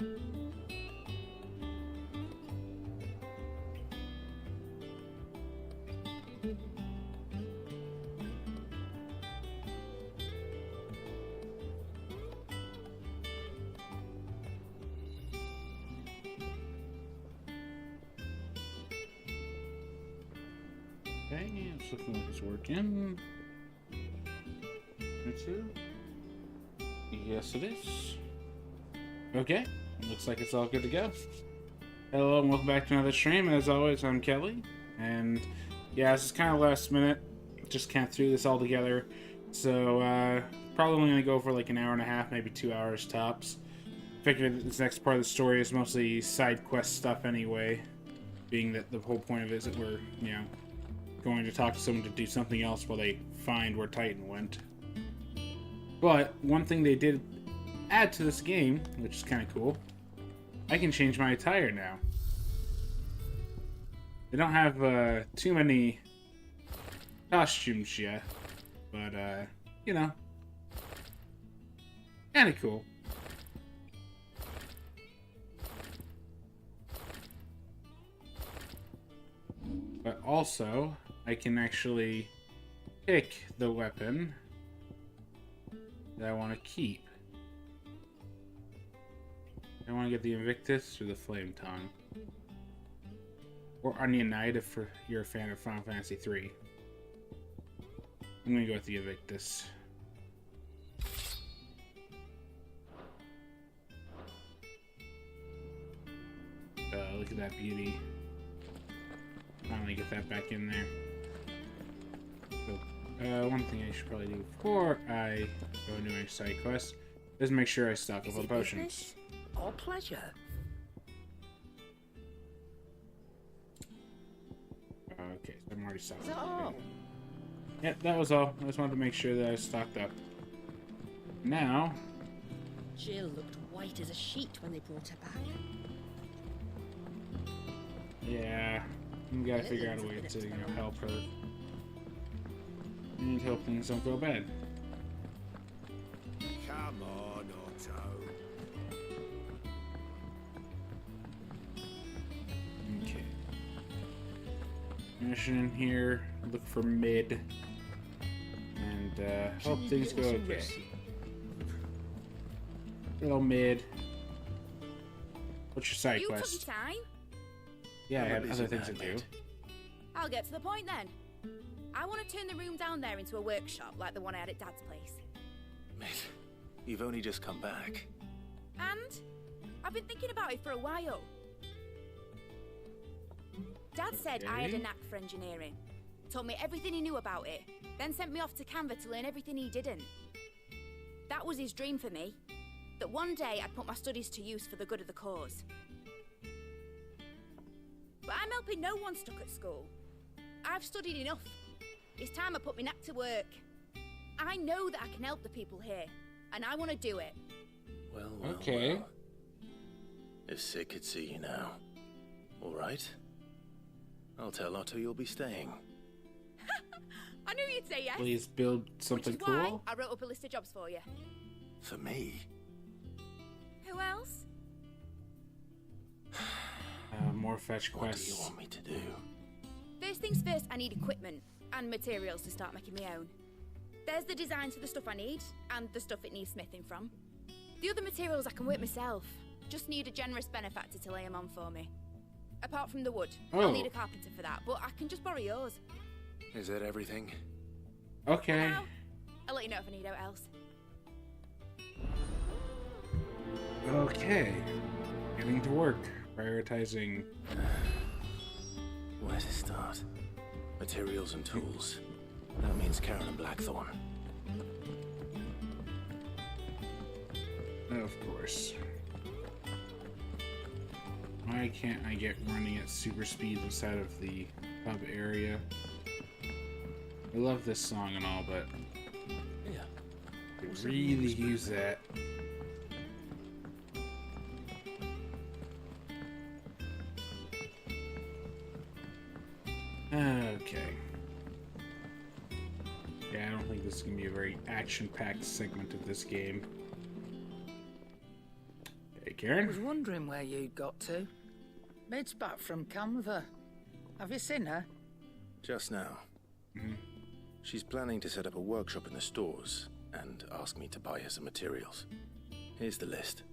Okay, it's looking like it's working. Yes, it is. Okay, looks like it's all good to go. Hello and welcome back to another stream. As always, I'm Kelly, and yeah, this is kind of last minute. Just can't throw this all together, so probably only gonna go for like an hour and a half, maybe 2 hours tops. Figured this next part of the story is mostly side quest stuff anyway, being that the whole point of it is that we're, you know, going to talk to someone to do something else while they find where Titan went. But one thing they did add to this game, which is kind of cool, I can change my attire now. They don't have too many costumes yet, but you know, kind of cool. But also, I can actually pick the weapon that I want to keep. I want to get the Invictus or the Flame Tongue. Or Onion Knight if you're a fan of Final Fantasy III. I'm going to go with the Invictus. Look at that beauty. Finally get that back in there. So, one thing I should probably do before I go into a side quest is make sure I stock up on potions. Or pleasure? Okay, so I'm already stocked Is that up. all? Okay. Yep, that was all. I just wanted to make sure that I was stocked up. Now... Jill looked white as a sheet when they brought her back. Yeah, we gotta figure out a way to, you know, help her. And hope things don't go bad. Come on, Otto. Okay. Mission in here, look for mid. And hope things go okay. Hello, mid. What's your side quest? You took your time. Yeah, I had other things to do. I'll get to the point then. I want to turn the room down there into a workshop like the one I had at Dad's place. Mate, you've only just come back. And I've been thinking about it for a while. Dad said I had a knack for engineering. Told me everything he knew about it, then sent me off to Canva to learn everything he didn't. That was his dream for me. That one day I'd put my studies to use for the good of the cause. But I'm helping no one stuck at school. I've studied enough. It's time I put my knack to work. I know that I can help the people here, and I want to do it. Well, okay. Well. If Sid could see you now. All right. I'll tell Otto you'll be staying. I knew you'd say yes. Please build something Which is why cool. I wrote up a list of jobs for you. For me? Who else? More fetch What do quests. you want me to do? First things first, I need equipment and materials to start making my own. There's the designs for the stuff I need, and the stuff it needs smithing from. The other materials I can work myself. Just need a generous benefactor to lay them on for me. Apart from the wood, I'll need a carpenter for that, but I can just borrow yours. Is that everything? Okay. Now, I'll let you know if I need out else. Okay. Getting to work. Prioritizing. Where to start? Materials and tools. That means Karen and Blackthorn. Of course. Why can't I get running at super speed inside of the hub area? I love this song and all, but Yeah. I could really use that. Okay. Yeah, I don't think this is going to be a very action-packed segment of this game. Okay, Karen. I was wondering where you'd got to. Mid's back from Canva. Have you seen her? Just now. Mm-hmm. She's planning to set up a workshop in the stores and ask me to buy her some materials. Here's the list.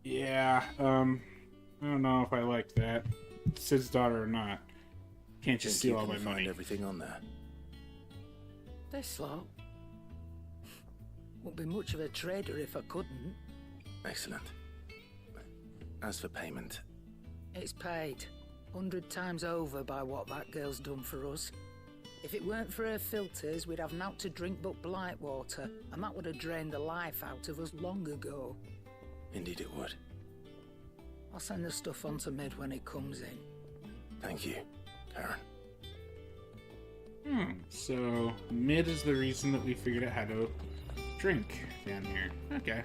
Yeah, I don't know if I like that. Sid's daughter or not. Can't just Think steal you all my can find money. everything on there. This lot. Wouldn't be much of a trader if I couldn't. Excellent. As for payment, It's paid 100 times over by what that girl's done for us. If it weren't for her filters, we'd have naught to drink but blight water, and that would have drained the life out of us long ago. indeed it would. I'll send the stuff on to Mid when it comes in. Thank you, Karen. So Mid is the reason that we figured out how to drink down here. Okay.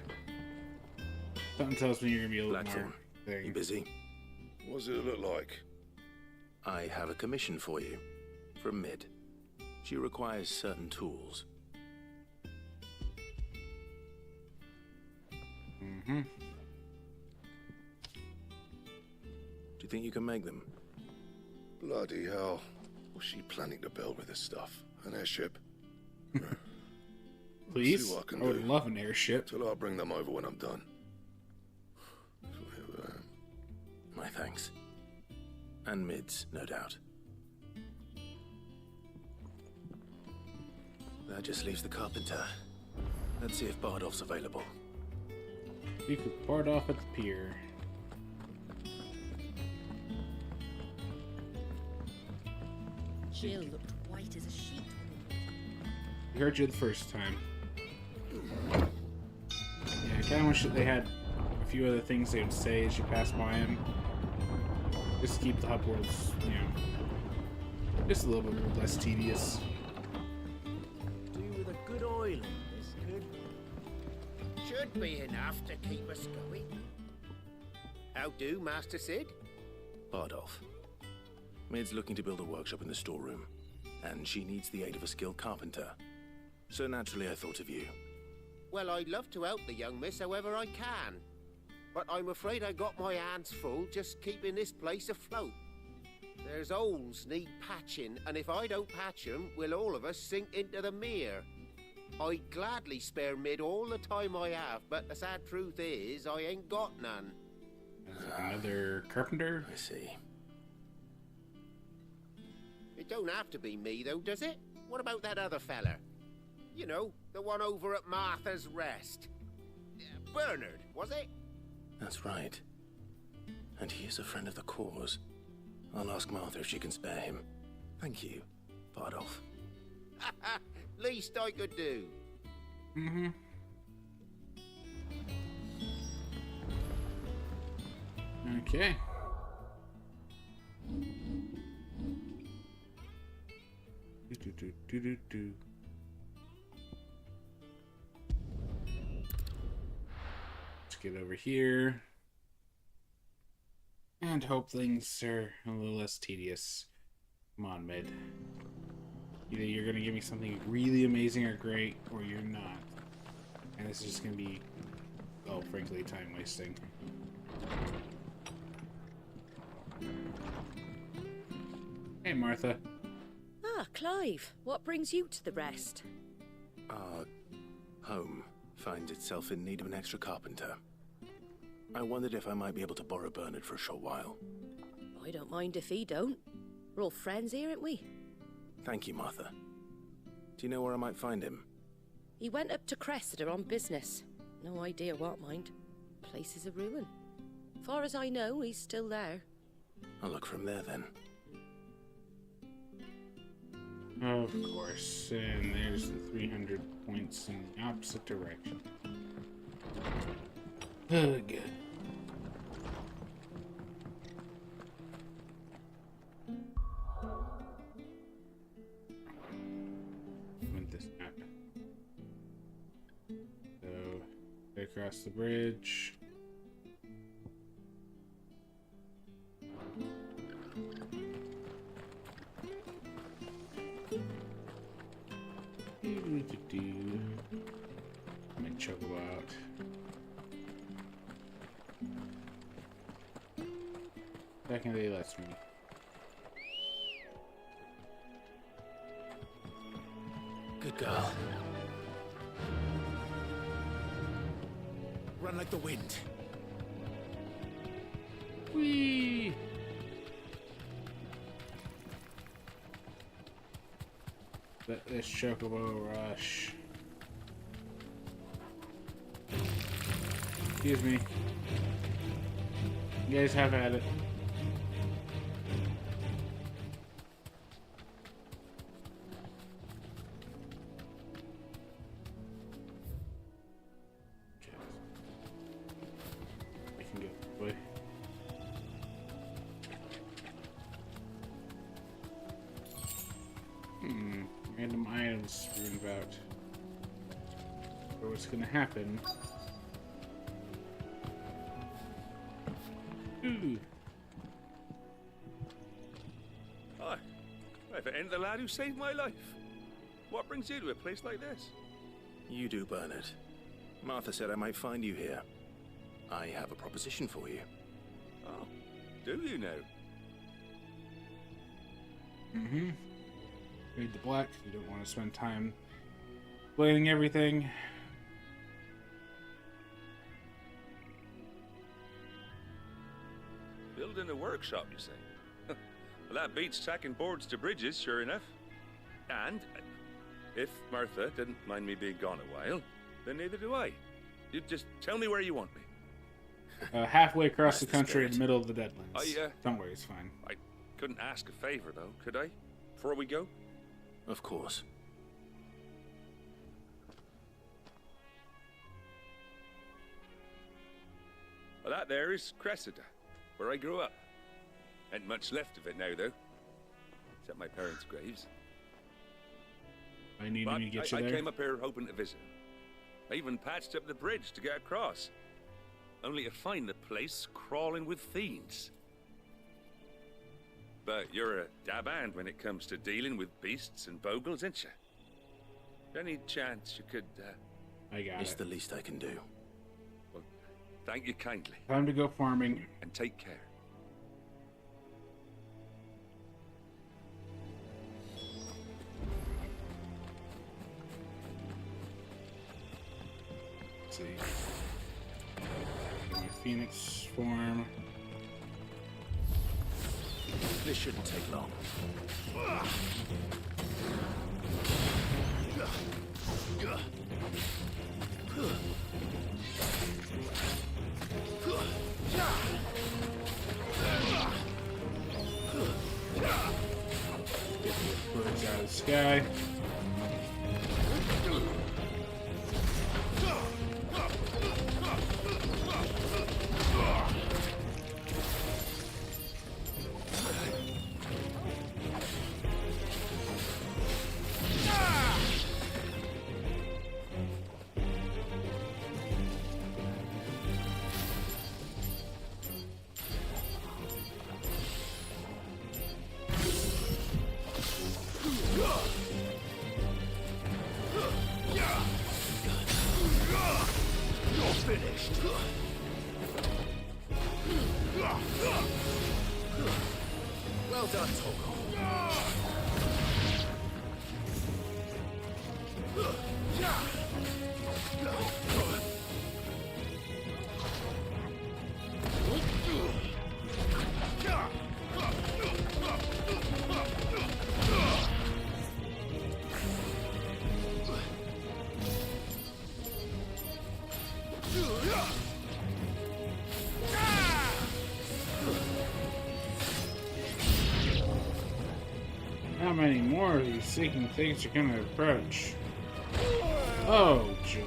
Something tells me you're gonna be a little more Blackthorn, thing. you busy? What does it look like? I have a commission for you. From Mid. She requires certain tools. Mm-hmm. Do you think you can make them? Bloody hell. What's she planning to build with this stuff? An airship? Please? See what I can I would do. love an airship. Till I'll bring them over when I'm done. My thanks. And Mid's, no doubt. That just leaves the carpenter. Let's see if Bardolph's available. You could part off at the pier. Jill looked white as a sheet. We heard you the first time. Yeah, I kind of wish that they had a few other things they would say as you pass by him. Just to keep the hub worlds, you know, just a little bit less tedious. Do with a good oil in this could. Should be enough to keep us going. How do, Master Sid? Bardolph. Mid's looking to build a workshop in the storeroom, and she needs the aid of a skilled carpenter. So naturally I thought of you. Well, I'd love to help the young miss however I can. But I'm afraid I got my hands full just keeping this place afloat. There's holes need patching, and if I don't patch 'em, will all of us sink into the mere. I'd gladly spare Mid all the time I have, but the sad truth is, I ain't got none. Another carpenter? I see. It don't have to be me, though, does it? What about that other fella? You know, the one over at Martha's Rest. Bernard, was it? That's right. And he is a friend of the cause. I'll ask Martha if she can spare him. Thank you, Bardolph. Least I could do. Mm-hmm. Okay. Do. Let's get over here and hope things are a little less tedious. Come on, Mid. Either you're gonna give me something really amazing or great, or you're not. And this is just gonna be, oh, frankly, time wasting. Hey, Martha. Ah, Clive, what brings you to the rest? Our home finds itself in need of an extra carpenter. I wondered if I might be able to borrow Bernard for a short while. I don't mind if he don't. We're all friends here, aren't we? Thank you, Martha. Do you know where I might find him? He went up to Cressida on business. No idea what, mind. Place is a ruin. Far as I know, he's still there. I'll look from there then. Of course, and there's the 300 points in the opposite direction. Oh, good. Went this map. So, across the bridge. My chocobo. second they lets me. Good girl. Run like the wind. Whee! Let this chocobo rush. Excuse me. You guys have at it. We can go this way. Random items strewn about. So what's gonna happen? Ooh. Hi. If it ain't the lad who saved my life. What brings you to a place like this? You do, Bernard. Martha said I might find you here. I have a proposition for you. Oh, do you know? Mm-hmm. Read the black. You don't want to spend time explaining everything. Building a workshop, you say? Well, that beats tacking boards to bridges, sure enough. And if Martha didn't mind me being gone a while, then neither do I. You just tell me where you want me. Halfway across the That's the country in spirit. the middle of the Deadlands. I, Don't worry, it's fine. I couldn't ask a favor, though, could I? Before we go? Of course. Well, that there is Cressida, where I grew up. Ain't much left of it now, though. Except my parents' graves. I need But me to get you I there. came up here hoping to visit. I even patched up the bridge to get across. Only to find the place crawling with fiends. But you're a dab hand when it comes to dealing with beasts and bogles, ain't you? Any chance you could, I got It's it. the least I can do. well, thank you kindly, Time to go farming. and take care. Let's see. My phoenix form. This shouldn't take long. Get the birds out of the sky. Well done, Torgal. How many more of these sinking things are gonna approach? Oh, joy.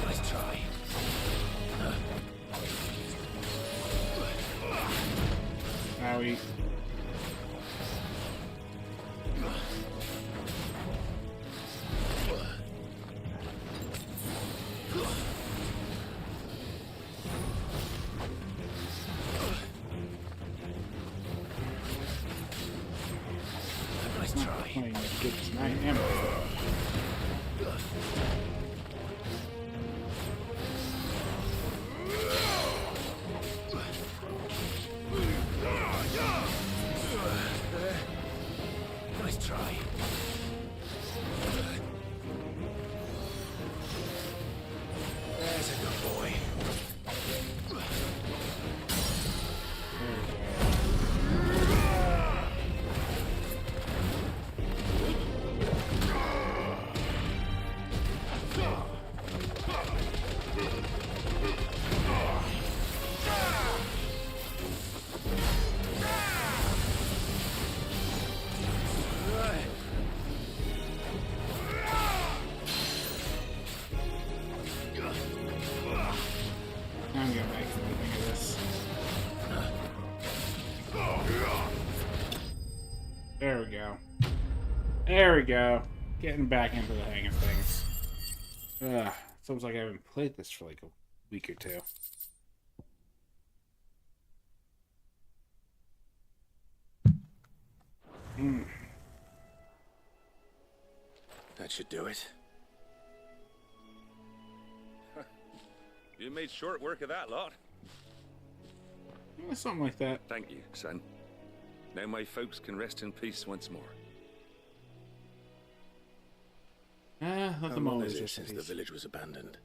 Nice try. Owie. Nice Oh try. my goodness, 9 ammo. There we go. Getting back into the hang of things. Sounds like I haven't played this for like a week or two. That should do it. You made short work of that lot. Yeah, something like that. Thank you, son. Now my folks can rest in peace once more. Let How them long always is it rest in since the peace. village was abandoned?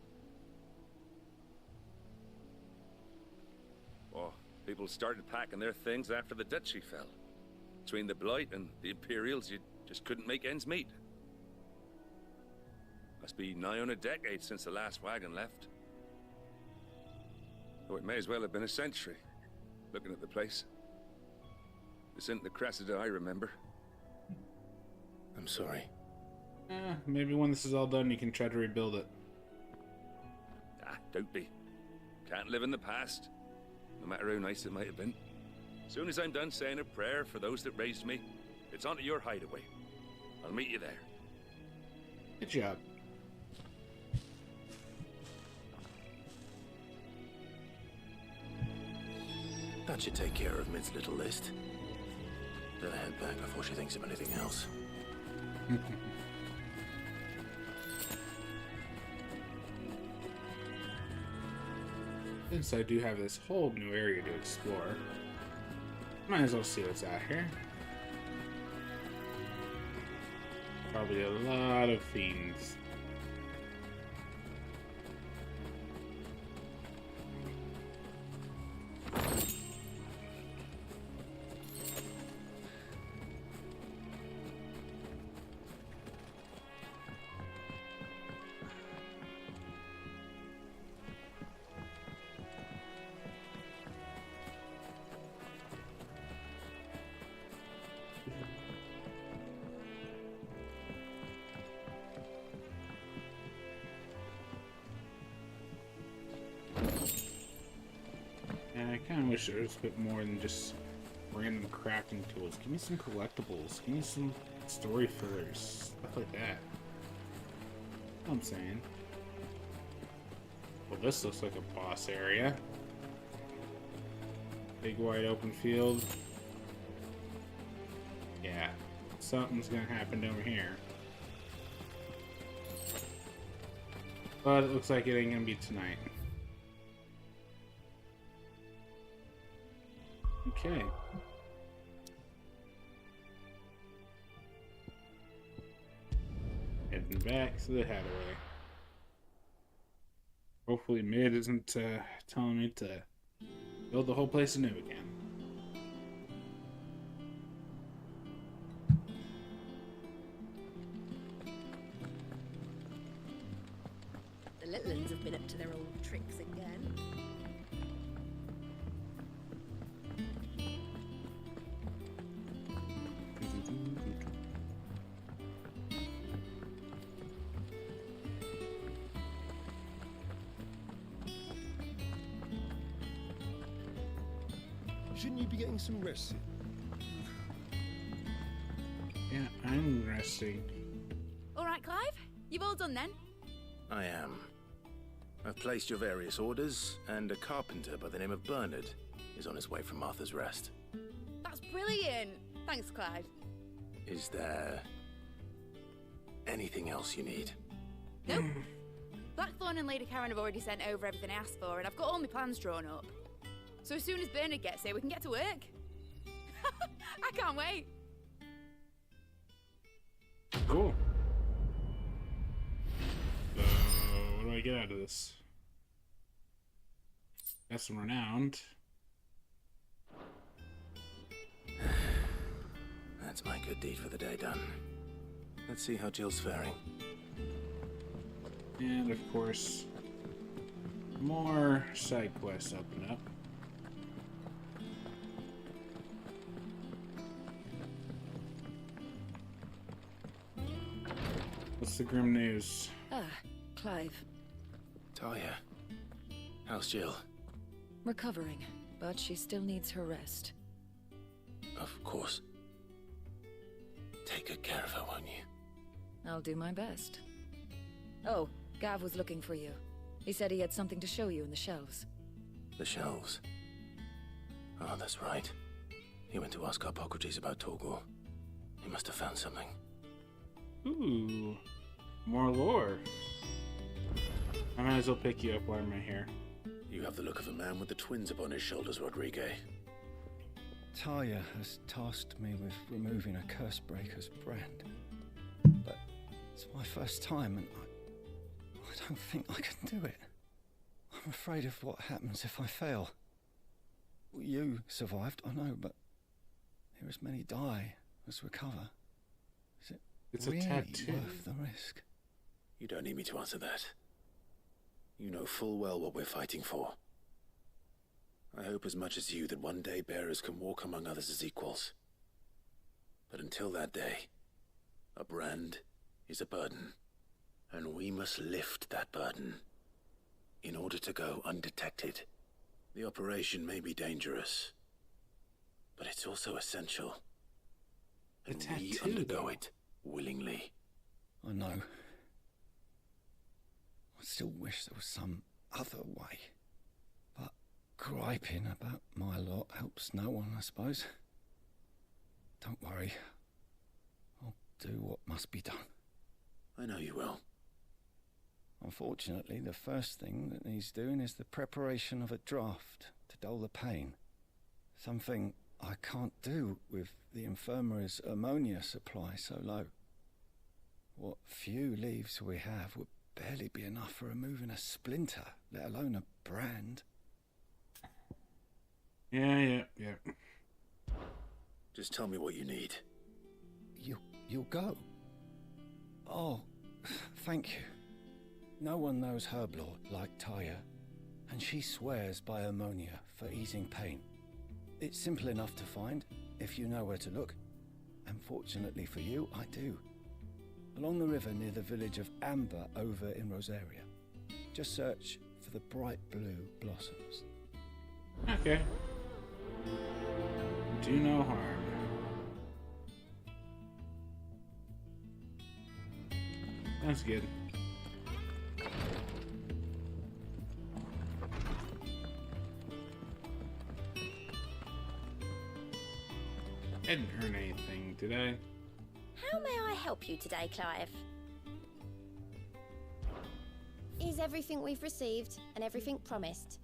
Oh, people started packing their things after the duchy fell. Between the Blight and the Imperials, you just couldn't make ends meet. Must be nigh on a decade since the last wagon left. Oh, it may as well have been a century, looking at the place. This isn't the Cressida I remember. I'm sorry. Maybe when this is all done, you can try to rebuild it. Ah, don't be. Can't live in the past, no matter how nice it might have been. Soon as I'm done saying a prayer for those that raised me, it's onto your hideaway. I'll meet you there. Good job. That should take care of Mid's little list. Better head back before she thinks of anything else. Since I do have this whole new area to explore, might as well see what's out here. Probably a lot of fiends. And I kind of wish there was a bit more than just random crafting tools. Give me some collectibles. Give me some story fillers. Stuff like that. That's what I'm saying. Well, this looks like a boss area. Big wide open field. Yeah. Something's gonna happen over here. But it looks like it ain't gonna be tonight. Okay. Heading back to the hideaway. Hopefully Mid isn't telling me to build the whole place anew again. The little ones have been up to their old tricks again. Shouldn't you be getting some rest? Yeah, I'm resting. All right, Clive? You've all done then? I am. I've placed your various orders, and a carpenter by the name of Bernard is on his way from Martha's Rest. That's brilliant. Thanks, Clive. Is there anything else you need? Nope. Blackthorn and Lady Karen have already sent over everything I asked for, and I've got all my plans drawn up. So as soon as Bernard gets here, we can get to work. I can't wait. Cool. So, what do I get out of this? Got some renowned. That's my good deed for the day done. Let's see how Jill's faring. And of course, more side quests open up. What's the grim news? Ah, Clive. Talia, how's Jill? Recovering, but she still needs her rest. Of course. Take good care of her, won't you? I'll do my best. Oh, Gav was looking for you. He said he had something to show you in the shelves. The shelves. Oh, that's right. He went to ask Hippocrates about Torgor. He must have found something. Ooh, more lore. I might as well pick you up while I'm right here. You have the look of a man with the twins upon his shoulders, Rodrigue. Taya has tasked me with removing a Cursebreaker's brand. But it's my first time and I don't think I can do it. I'm afraid of what happens if I fail. You survived, I know, but here as many die as recover. Is it really a tattoo. worth the risk? You don't need me to answer that. You know full well what we're fighting for. I hope as much as you that one day bearers can walk among others as equals. But until that day, a brand is a burden, and we must lift that burden in order to go undetected. The operation may be dangerous, but it's also essential, and we undergo it willingly. I know. I still wish there was some other way. But griping about my lot helps no one, I suppose. Don't worry. I'll do what must be done. I know you will. Unfortunately, the first thing that needs doing is the preparation of a draft to dull the pain. Something I can't do with the infirmary's ammonia supply so low. What few leaves we have would barely be enough for removing a splinter, let alone a brand. Yeah. Just tell me what you need. You'll go? Oh, thank you. No one knows herb lore like Taya, and she swears by ammonia for easing pain. It's simple enough to find, if you know where to look. And fortunately for you, I do. Along the river near the village of Amber over in Rosaria. Just search for the bright blue blossoms. Okay. Do no harm. That's good. I didn't earn anything, did I? How may I help you today, Clive? Is everything we've received and everything promised?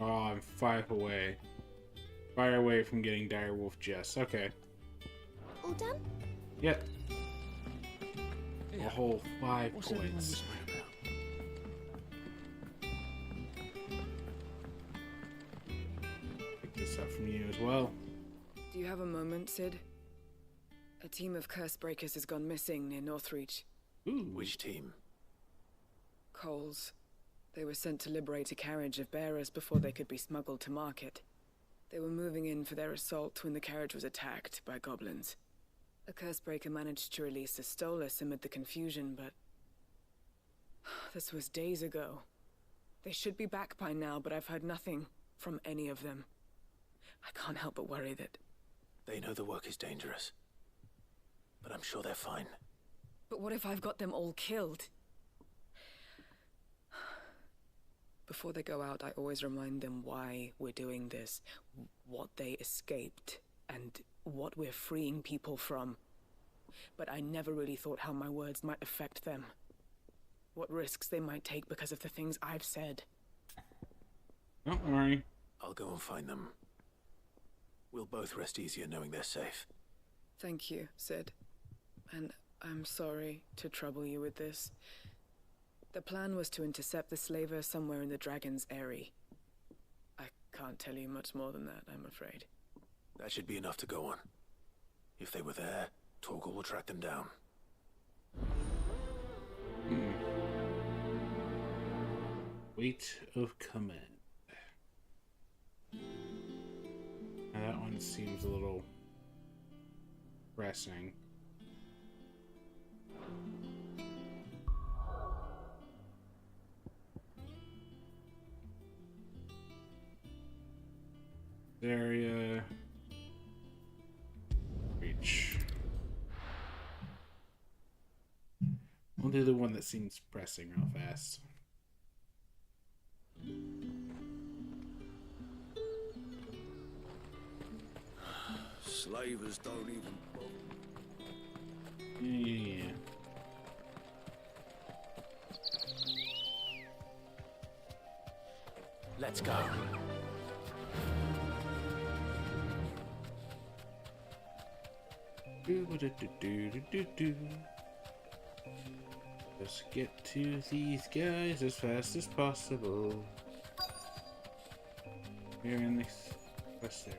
Oh, I'm 5 away. 5 away from getting Direwolf Jess. Okay. All done? Yep. A whole 5 points. Pick this up from you as well. Do you have a moment, Sid? A team of Cursebreakers has gone missing near Northreach. Ooh. Which team? Coles. They were sent to liberate a carriage of bearers before they could be smuggled to market. They were moving in for their assault when the carriage was attacked by goblins. A Cursebreaker managed to release a Stolas amid the confusion, but... this was days ago. They should be back by now, but I've heard nothing from any of them. I can't help but worry that... They know the work is dangerous, but I'm sure they're fine. But what if I've got them all killed? Before they go out, I always remind them why we're doing this, what they escaped, and what we're freeing people from. But I never really thought how my words might affect them. What risks they might take because of the things I've said. Don't worry. I'll go and find them. We'll both rest easier knowing they're safe. Thank you, Sid. And I'm sorry to trouble you with this. The plan was to intercept the slaver somewhere in the Dragon's Eyrie. I can't tell you much more than that, I'm afraid. That should be enough to go on. If they were there, Torgor will track them down. Weight of command. Now that one seems a little pressing. Area. Reach. We'll do the one that seems pressing real fast. Slavers don't even bother. Yeah. Let's go. Do. Let's get to these guys as fast as possible. We're in this quest there.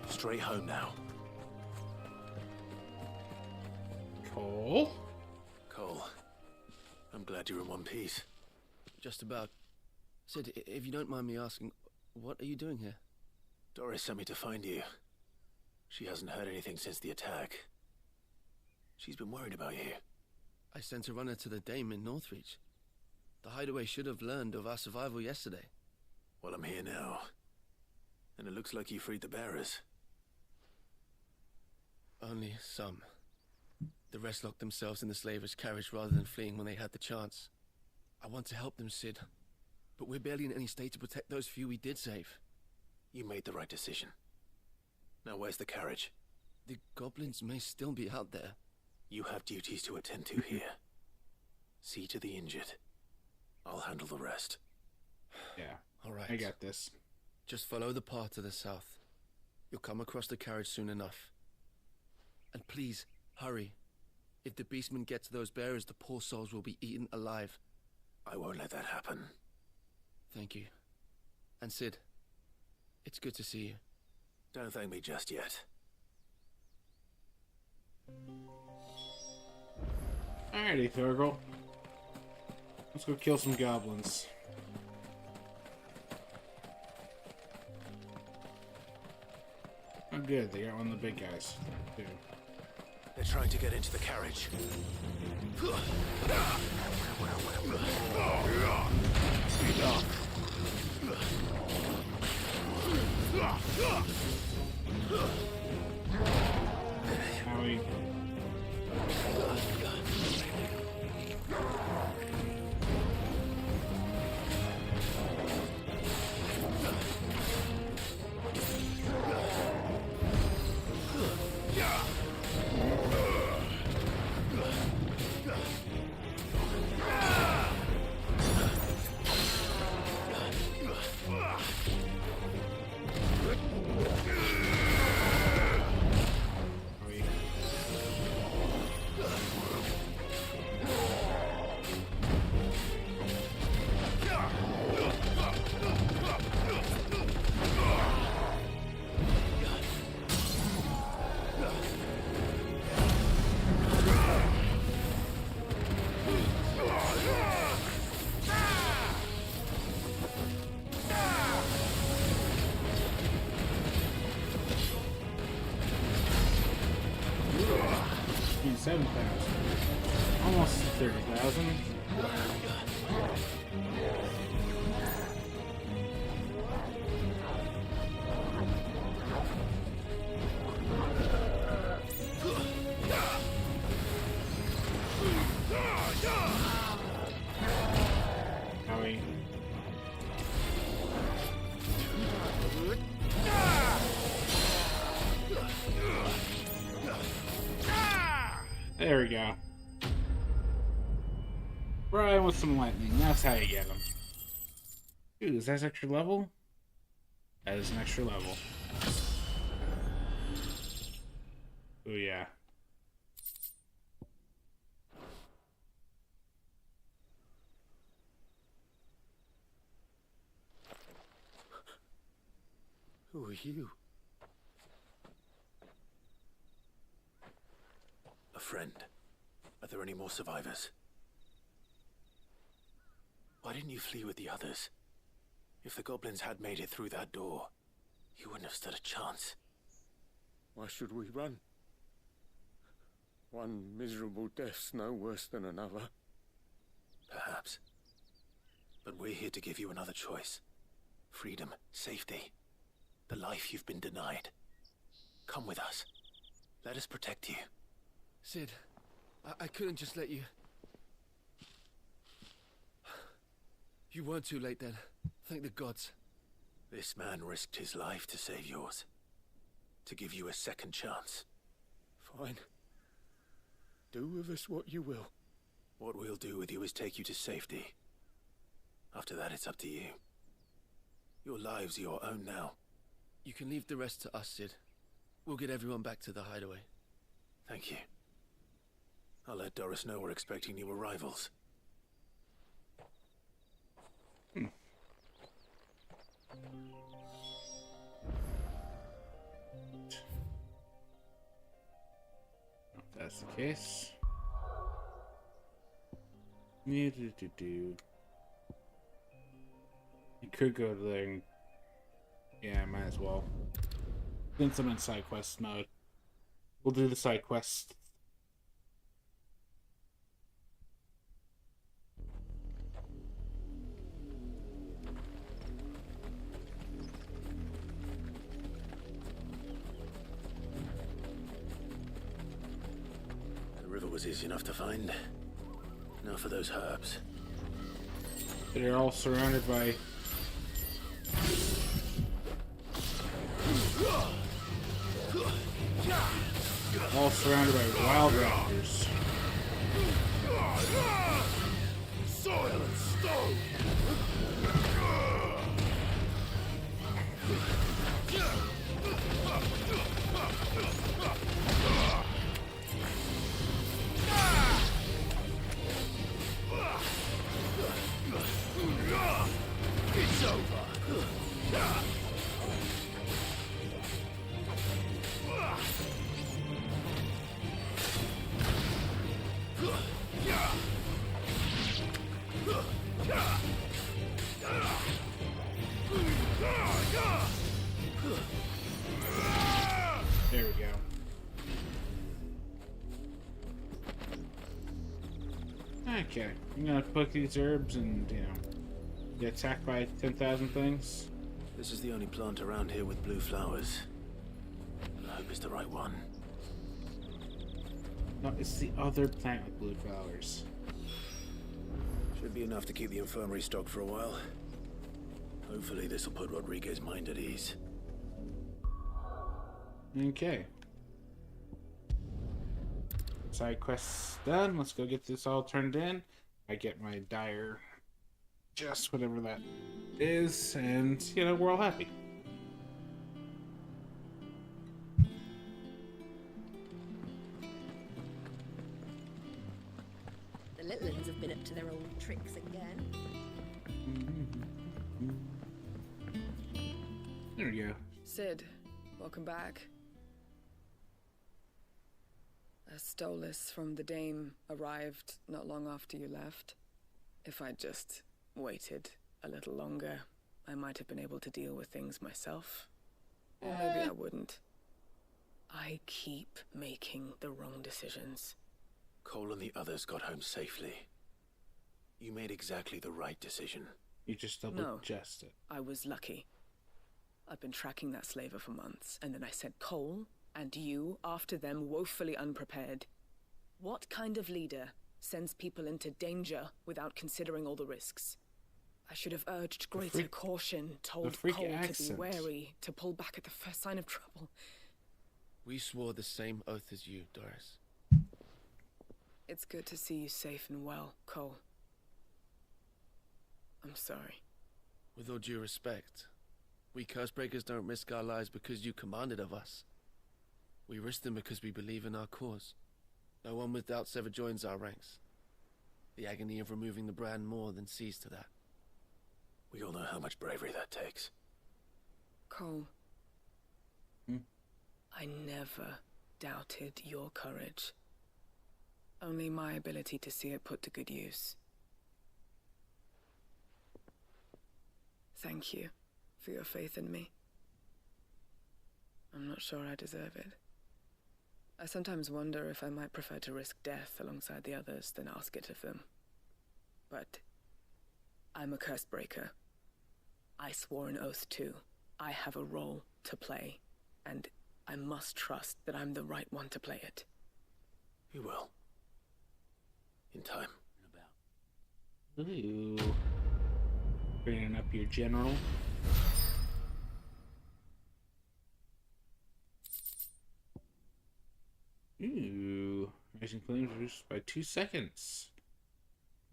Straight home now. Cole? Cole, I'm glad you're in one piece. Just about. Sid, if you don't mind me asking, what are you doing here? Doris sent me to find you. She hasn't heard anything since the attack. She's been worried about you. I sent a runner to the Dame in Northreach. The hideaway should have learned of our survival yesterday. Well, I'm here now. And it looks like you freed the bearers. Only some. The rest locked themselves in the slavers' carriage rather than fleeing when they had the chance. I want to help them, Sid. But we're barely in any state to protect those few we did save. You made the right decision. Now where's the carriage? The goblins may still be out there. You have duties to attend to here. See to the injured. I'll handle the rest. Yeah. All right. I got this. Just follow the path to the south. You'll come across the carriage soon enough. And please, hurry. If the beastmen get to those bearers, the poor souls will be eaten alive. I won't let that happen. Thank you. And Sid, it's good to see you. Don't thank me just yet. Alrighty, Thurgle. Let's go kill some goblins. Oh good, they got one of the big guys, too. They're trying to get into the carriage. Howie. $7,000. Almost 30,000. Howie. There we go. Right with some lightning. That's how you get them. Ooh, is that extra level? That is an extra level. Ooh, yeah. Who are you? A friend. Are there any more survivors? Why didn't you flee with the others? If the goblins had made it through that door, you wouldn't have stood a chance. Why should we run? One miserable death's no worse than another. Perhaps. But we're here to give you another choice. Freedom, safety, the life you've been denied. Come with us. Let us protect you. Sid, I couldn't just let you... You weren't too late then. Thank the gods. This man risked his life to save yours. To give you a second chance. Fine. Do with us what you will. What we'll do with you is take you to safety. After that, it's up to you. Your lives are your own now. You can leave the rest to us, Sid. We'll get everyone back to the hideaway. Thank you. I'll let Doris know we're expecting new arrivals. If that's the case. You could go to there and... Yeah, might as well. Since I'm in side quest mode. We'll do the side quest. The river was easy enough to find. Now for those herbs. They're all surrounded by... all surrounded by wild raptors. Soil and stone! It's over! There we go. Okay, I'm gonna pick these herbs and, you know, get attacked by 10,000 things. This is the only plant around here with blue flowers. I hope it's the right one. No, it's the other plant with blue flowers. Should be enough to keep the infirmary stocked for a while. Hopefully this will put Rodriguez's mind at ease. Okay. Side quests done. Let's go get this all turned in. I get my dire, just whatever that is, and, you know, we're all happy. The little ones have been up to their old tricks again. There we go. Sid, welcome back. A Stolas from the Dame arrived not long after you left. If I'd just waited a little longer, I might have been able to deal with things myself. Or maybe I wouldn't. I keep making the wrong decisions. Cole and the others got home safely. You made exactly the right decision. You just double-adjusted. I was lucky. I've been tracking that slaver for months, and then I sent Cole and you after them, woefully unprepared. What kind of leader sends people into danger without considering all the risks? I should have urged greater caution, told Cole to be wary, to pull back at the first sign of trouble. We swore the same oath as you, Doris. It's good to see you safe and well, Cole. I'm sorry. With all due respect, we Cursebreakers don't risk our lives because you commanded of us. We risk them because we believe in our cause. No one with doubts ever joins our ranks. The agony of removing the brand more than sees to that. We all know how much bravery that takes. Cole. I never doubted your courage. Only my ability to see it put to good use. Thank you for your faith in me. I'm not sure I deserve it. I sometimes wonder if I might prefer to risk death alongside the others than ask it of them. But I'm a Cursebreaker. I swore an oath too. I have a role to play, and I must trust that I'm the right one to play it. You will. In time. Ooh. Bringing up your general. Ooh. Raising flames reduced by 2 seconds.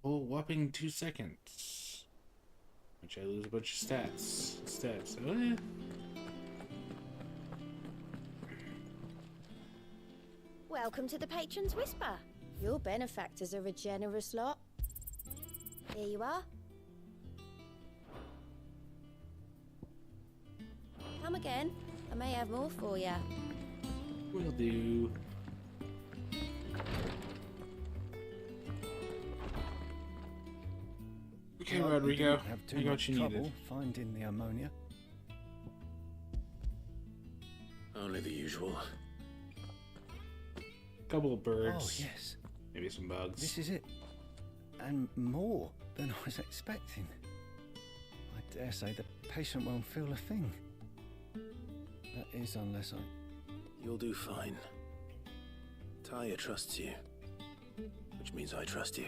Oh, whopping 2 seconds. Which I lose a bunch of stats instead, so yeah. Welcome to the Patron's Whisper. Your benefactors are a generous lot. Here you are. Come again. I may have more for you. Will do. Okay, Well, Rodrigo. you didn't have too I got much you trouble needed. finding the ammonia. Only the usual. Couple of birds. Oh, yes. Maybe some bugs. This is it. And more than I was expecting. I dare say the patient won't feel a thing. That is, unless I... You'll do fine. Taya trusts you. Which means I trust you.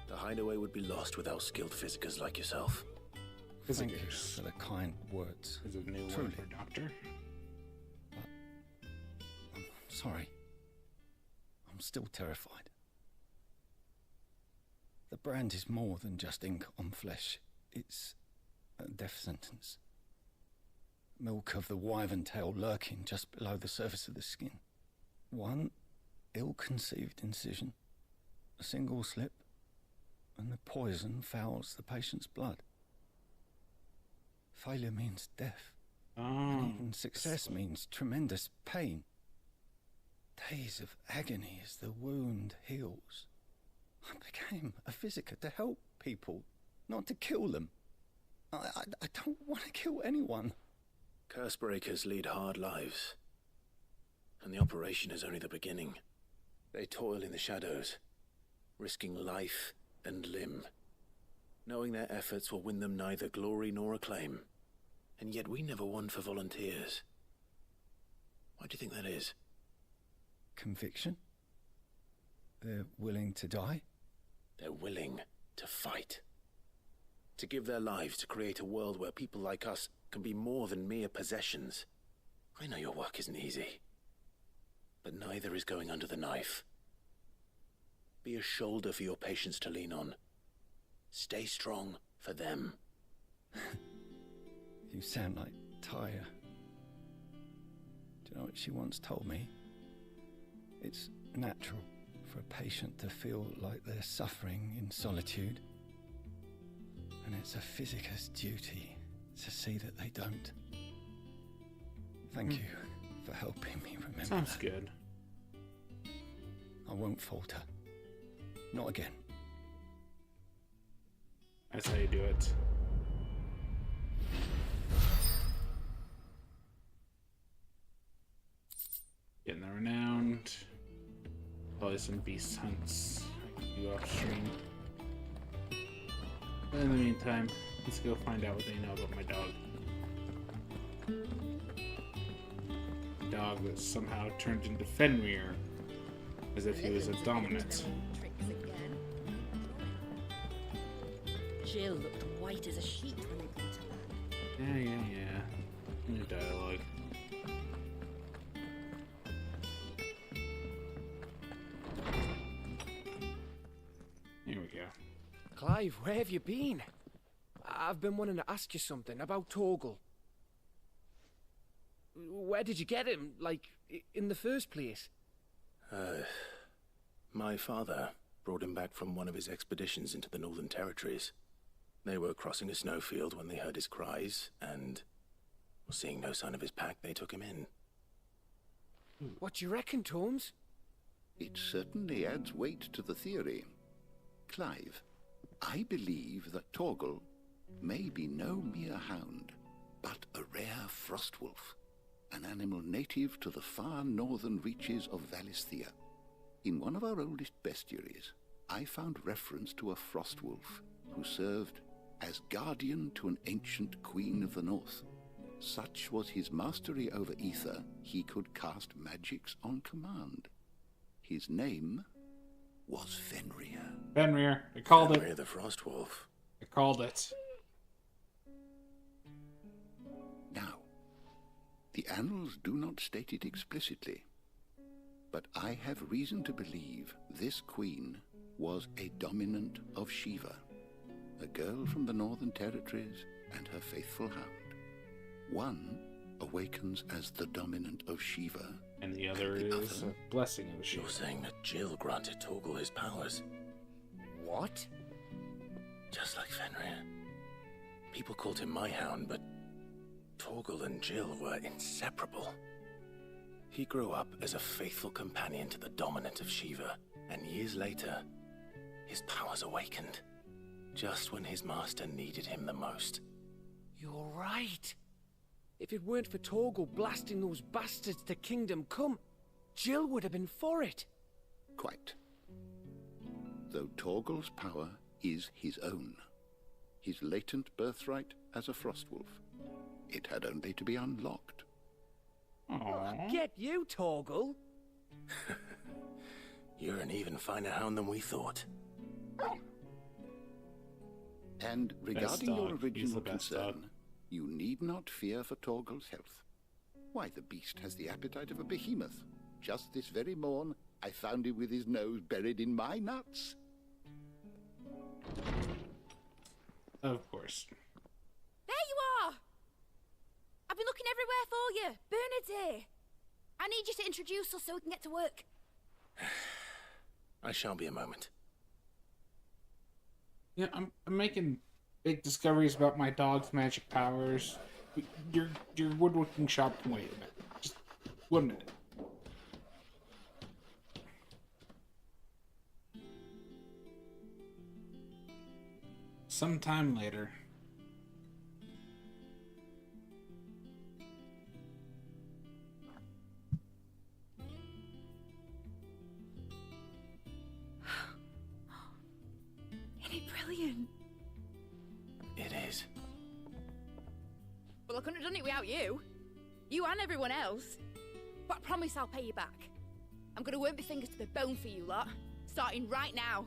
The hideaway would be lost without skilled physicers like yourself. Thank you for the kind words. Is it a new Truly. word for doctor? I'm sorry. I'm still terrified. The brand is more than just ink on flesh. It's a death sentence. Milk of the wyvern tail lurking just below the surface of the skin. One ill-conceived incision, a single slip, and the poison fouls the patient's blood. Failure means death. And even success means tremendous pain. Days of agony as the wound heals. I became a physiker to help people, not to kill them. I don't want to kill anyone. Cursebreakers lead hard lives. And the operation is only the beginning. They toil in the shadows, risking life and limb, knowing their efforts will win them neither glory nor acclaim. And yet we never won for volunteers. Why do you think that is? Conviction? They're willing to die? They're willing to fight. To give their lives to create a world where people like us can be more than mere possessions. I know your work isn't easy. But neither is going under the knife. Be a shoulder for your patients to lean on. Stay strong for them. You sound like Taya. Do you know what she once told me? It's natural for a patient to feel like they're suffering in solitude. And it's a physiker's duty to see that they don't. Thank you for helping me remember. Sounds that. good. I won't falter. Not again. That's how you do it. Getting the renowned. Probably some beast hunts. You off stream. But in the meantime, let's go find out what they know about my dog. Dog that somehow turned into Fenrir, as if he was a dominant. Jill looked white as a sheet when they brought her back. Yeah. New dialogue. Here we go. Clive, where have you been? I've been wanting to ask you something about Torgal. Where did you get him, like, in the first place? My father brought him back from one of his expeditions into the Northern Territories. They were crossing a snowfield when they heard his cries, and seeing no sign of his pack, they took him in. What do you reckon, Tomes? It certainly adds weight to the theory. Clive, I believe that Torgal may be no mere hound, but a rare frostwolf, an animal native to the far northern reaches of Valisthea. In one of our oldest bestiaries, I found reference to a frostwolf who served as guardian to an ancient queen of the north. Such was his mastery over ether, he could cast magics on command. his name was Fenrir. Fenrir. I called Fenrir it. the Frostwolf. I called it. Now, the annals do not state it explicitly, but I have reason to believe this queen was a dominant of Shiva, a girl from the Northern Territories and her faithful hound. One awakens as the dominant of Shiva, and the other is a blessing of Shiva. You're saying that Jill granted Torgal his powers? What? Just like Fenrir. People called him my hound, but Torgal and Jill were inseparable. He grew up as a faithful companion to the dominant of Shiva, and years later, his powers awakened, just when his master needed him the most. You're right. If it weren't for Torgal blasting those bastards to Kingdom Come, Jill would have been for it. Quite. Though Torgal's power is his own, his latent birthright as a Frostwolf. It had only to be unlocked. Aww. Get you, Torgal. You're an even finer hound than we thought. And regarding your He's original the best concern, dog. you need not fear for Torgal's health. Why, the beast has the appetite of a behemoth. Just this very morn, I found him with his nose buried in my nuts. Of course. There you are! I've been looking everywhere for you. Bernard's here. I need you to introduce us so we can get to work. I shall be a moment. Yeah, I'm making big discoveries about my dog's magic powers. Your woodworking shop can wait a minute. Just 1 minute. Sometime later. Isn't it brilliant? It is. Well, I couldn't have done it without you. You and everyone else. But I promise I'll pay you back. I'm gonna work my fingers to the bone for you lot. Starting right now.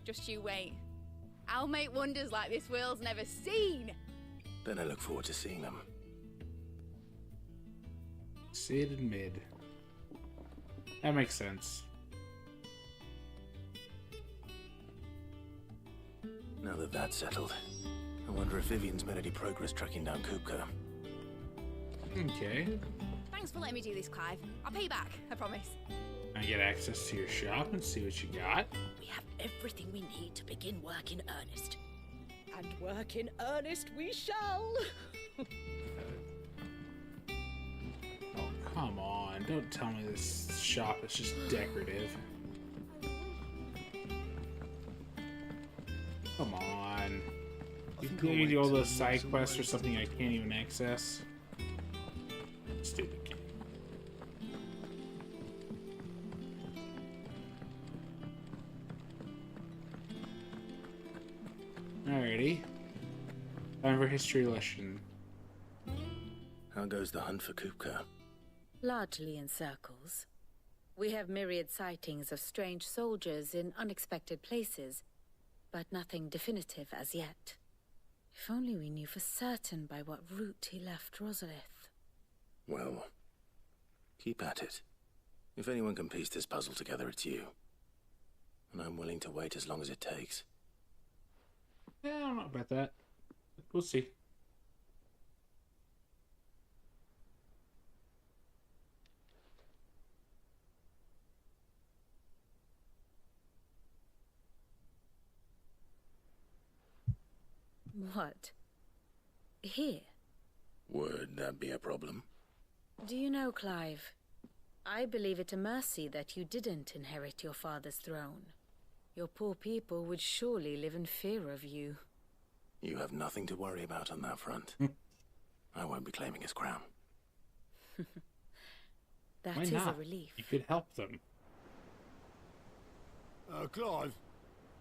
Just you wait. I'll make wonders like this world's never seen. Then I look forward to seeing them. Sid and mid. That makes sense. Now that that's settled, I wonder if Vivian's made any progress tracking down Kupka. Okay. Thanks for letting me do this, Clive. I'll pay you back, I promise. I get access to your shop and see what you got. We have everything we need to begin work in earnest. And work in earnest we shall! Oh, come on. Don't tell me this shop is just decorative. Come on. You can do all those side quests or something I can't even access. Stupid game. Alrighty. Time for history lesson. How goes the hunt for Kupka? Largely in circles. We have myriad sightings of strange soldiers in unexpected places, but nothing definitive as yet. If only we knew for certain by what route he left Rosalith. Well, keep at it. If anyone can piece this puzzle together, it's you. And I'm willing to wait as long as it takes. Yeah, I don't know about that. We'll see. What? Here? Would that be a problem? Do you know, Clive, I believe it a mercy that you didn't inherit your father's throne. Your poor people would surely live in fear of you. You have nothing to worry about on that front. I won't be claiming his crown. That Why is not? a relief. You could help them. Clive,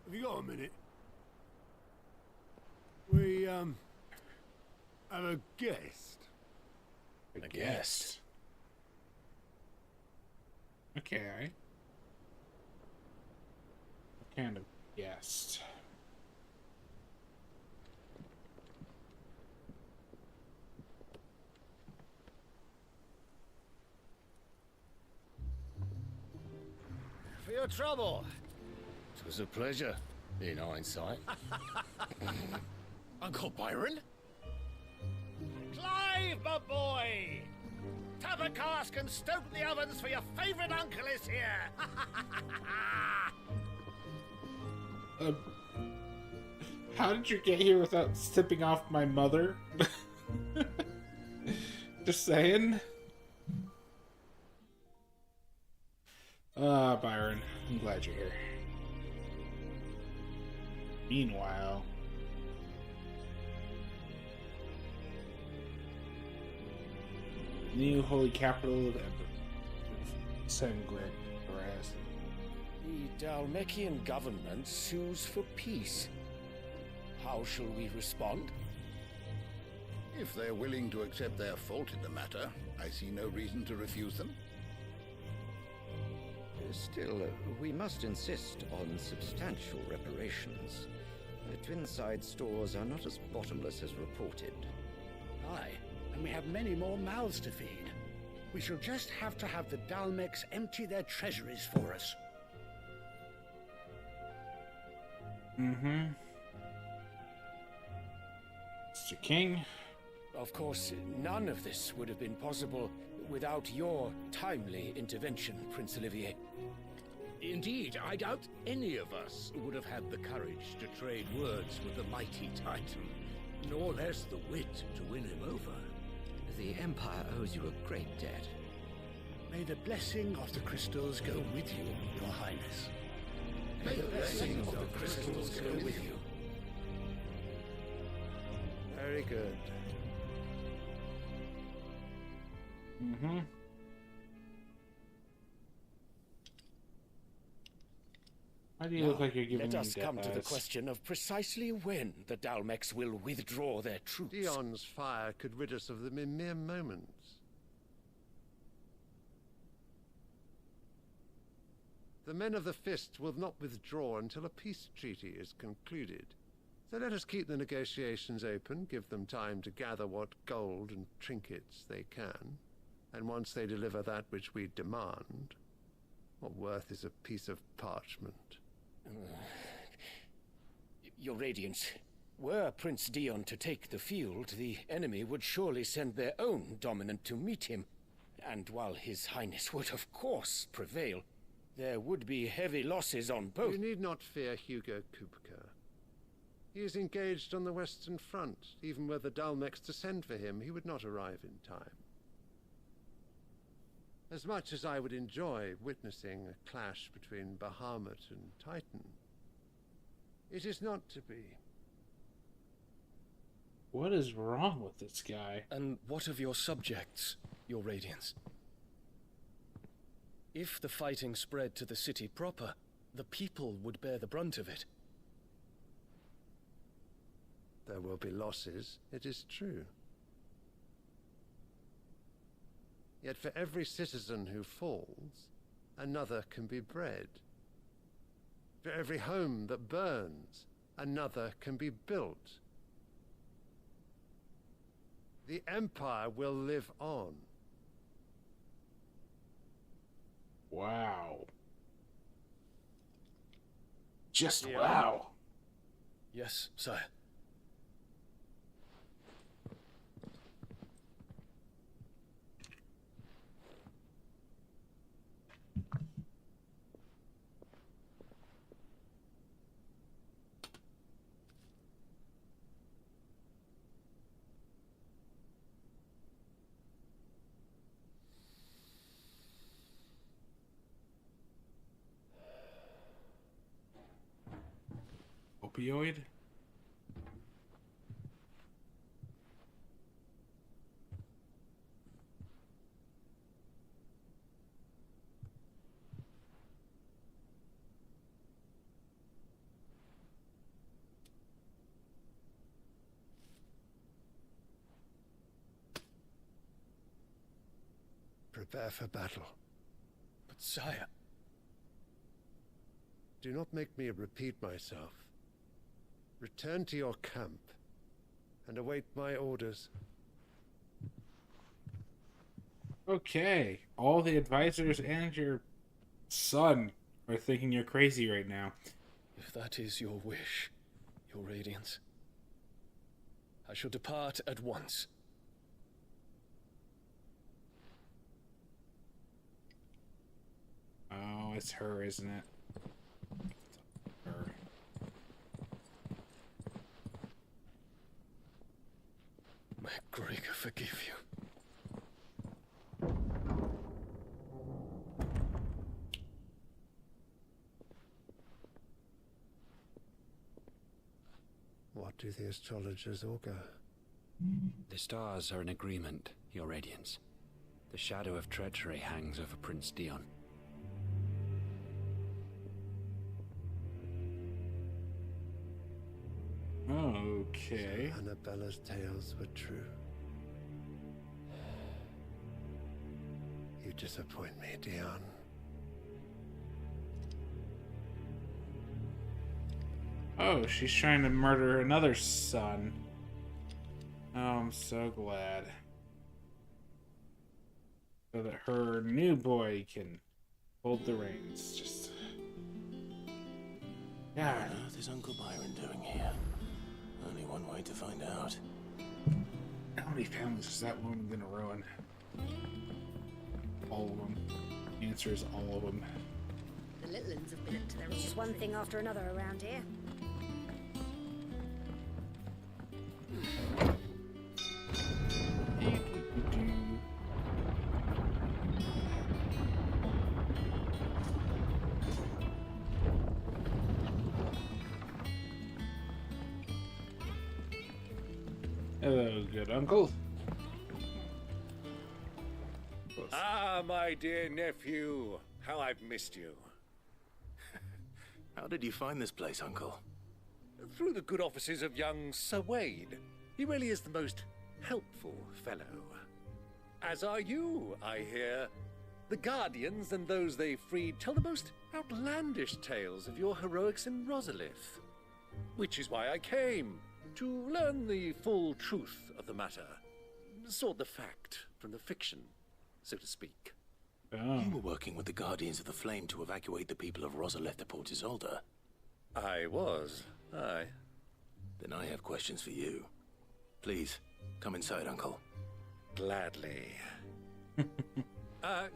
have you got a minute? We, have a guest. A guest? Okay. kind of guessed. For your trouble. It was a pleasure, in hindsight. Uncle Byron? Clive, my boy! Tap a cask and stoke the ovens, for your favourite uncle is here! How did you get here without tipping off my mother? Just saying. Byron, I'm glad you're here. Meanwhile... new holy capital of Sangren. The Dalmekian government sues for peace. How shall we respond? If they're willing to accept their fault in the matter, I see no reason to refuse them. Still, we must insist on substantial reparations. The Twinside stores are not as bottomless as reported. Aye, and we have many more mouths to feed. We shall just have to have the Dalmecs empty their treasuries for us. Mm-hmm. Mr. King? Of course, none of this would have been possible without your timely intervention, Prince Olivier. Indeed, I doubt any of us would have had the courage to trade words with the mighty Titan, nor less the wit to win him over. The Empire owes you a great debt. May the blessing of the crystals go with you, Your Highness. May the blessing of the crystals go with you. Very good. Mm-hmm. Why do you look like you're giving me Let us come to the eyes? question of precisely when the Dalmecs will withdraw their troops. Dion's fire could rid us of them in mere moments. The men of the Fist will not withdraw until a peace treaty is concluded. So let us keep the negotiations open, give them time to gather what gold and trinkets they can, and once they deliver that which we demand, what worth is a piece of parchment? Your Radiance, were Prince Dion to take the field, the enemy would surely send their own dominant to meet him. And while His Highness would of course prevail, there would be heavy losses on both. You need not fear Hugo Kupka. He is engaged on the Western Front. Even were the Dalmecs to send for him, he would not arrive in time. As much as I would enjoy witnessing a clash between Bahamut and Titan, it is not to be. What is wrong with this guy? And what of your subjects, Your Radiance? If the fighting spread to the city proper, the people would bear the brunt of it. There will be losses, it is true. Yet for every citizen who falls, another can be bred. For every home that burns, another can be built. The Empire will live on. Wow. Just Yeah. wow. Yes, sire. Opioid? Prepare for battle. But sire, Do not make me repeat myself. Return to your camp and await my orders. Okay, all the advisors and your son are thinking you're crazy right now. If that is your wish, Your Radiance, I shall depart at once. Oh, it's her, isn't it? Her. May Gregor forgive you. What do the astrologers augur? The stars are in agreement, Your Radiance. The shadow of treachery hangs over Prince Dion. Okay. So Annabella's tales were true. You disappoint me, Dion. Oh, she's trying to murder another son. Oh, I'm so glad. So that her new boy can hold the reins. Just... God. What on earth is Uncle Byron doing here? Only one way to find out. How many families is that woman gonna ruin? All of them. The answer is all of them. The little ones have been up to their just one thing after another around here. Hello, good uncle. Ah, my dear nephew. How I've missed you. How did you find this place, Uncle? Through the good offices of young Sir Wade. He really is the most helpful fellow. As are you, I hear. The Guardians and those they freed tell the most outlandish tales of your heroics in Rosalith. Which is why I came, to learn the full truth of the matter. Sort the fact from the fiction, so to speak. Oh. You were working with the Guardians of the Flame to evacuate the people of Rosalith to Port Isolde. I was, aye. Then I have questions for you. Please, come inside, Uncle. Gladly.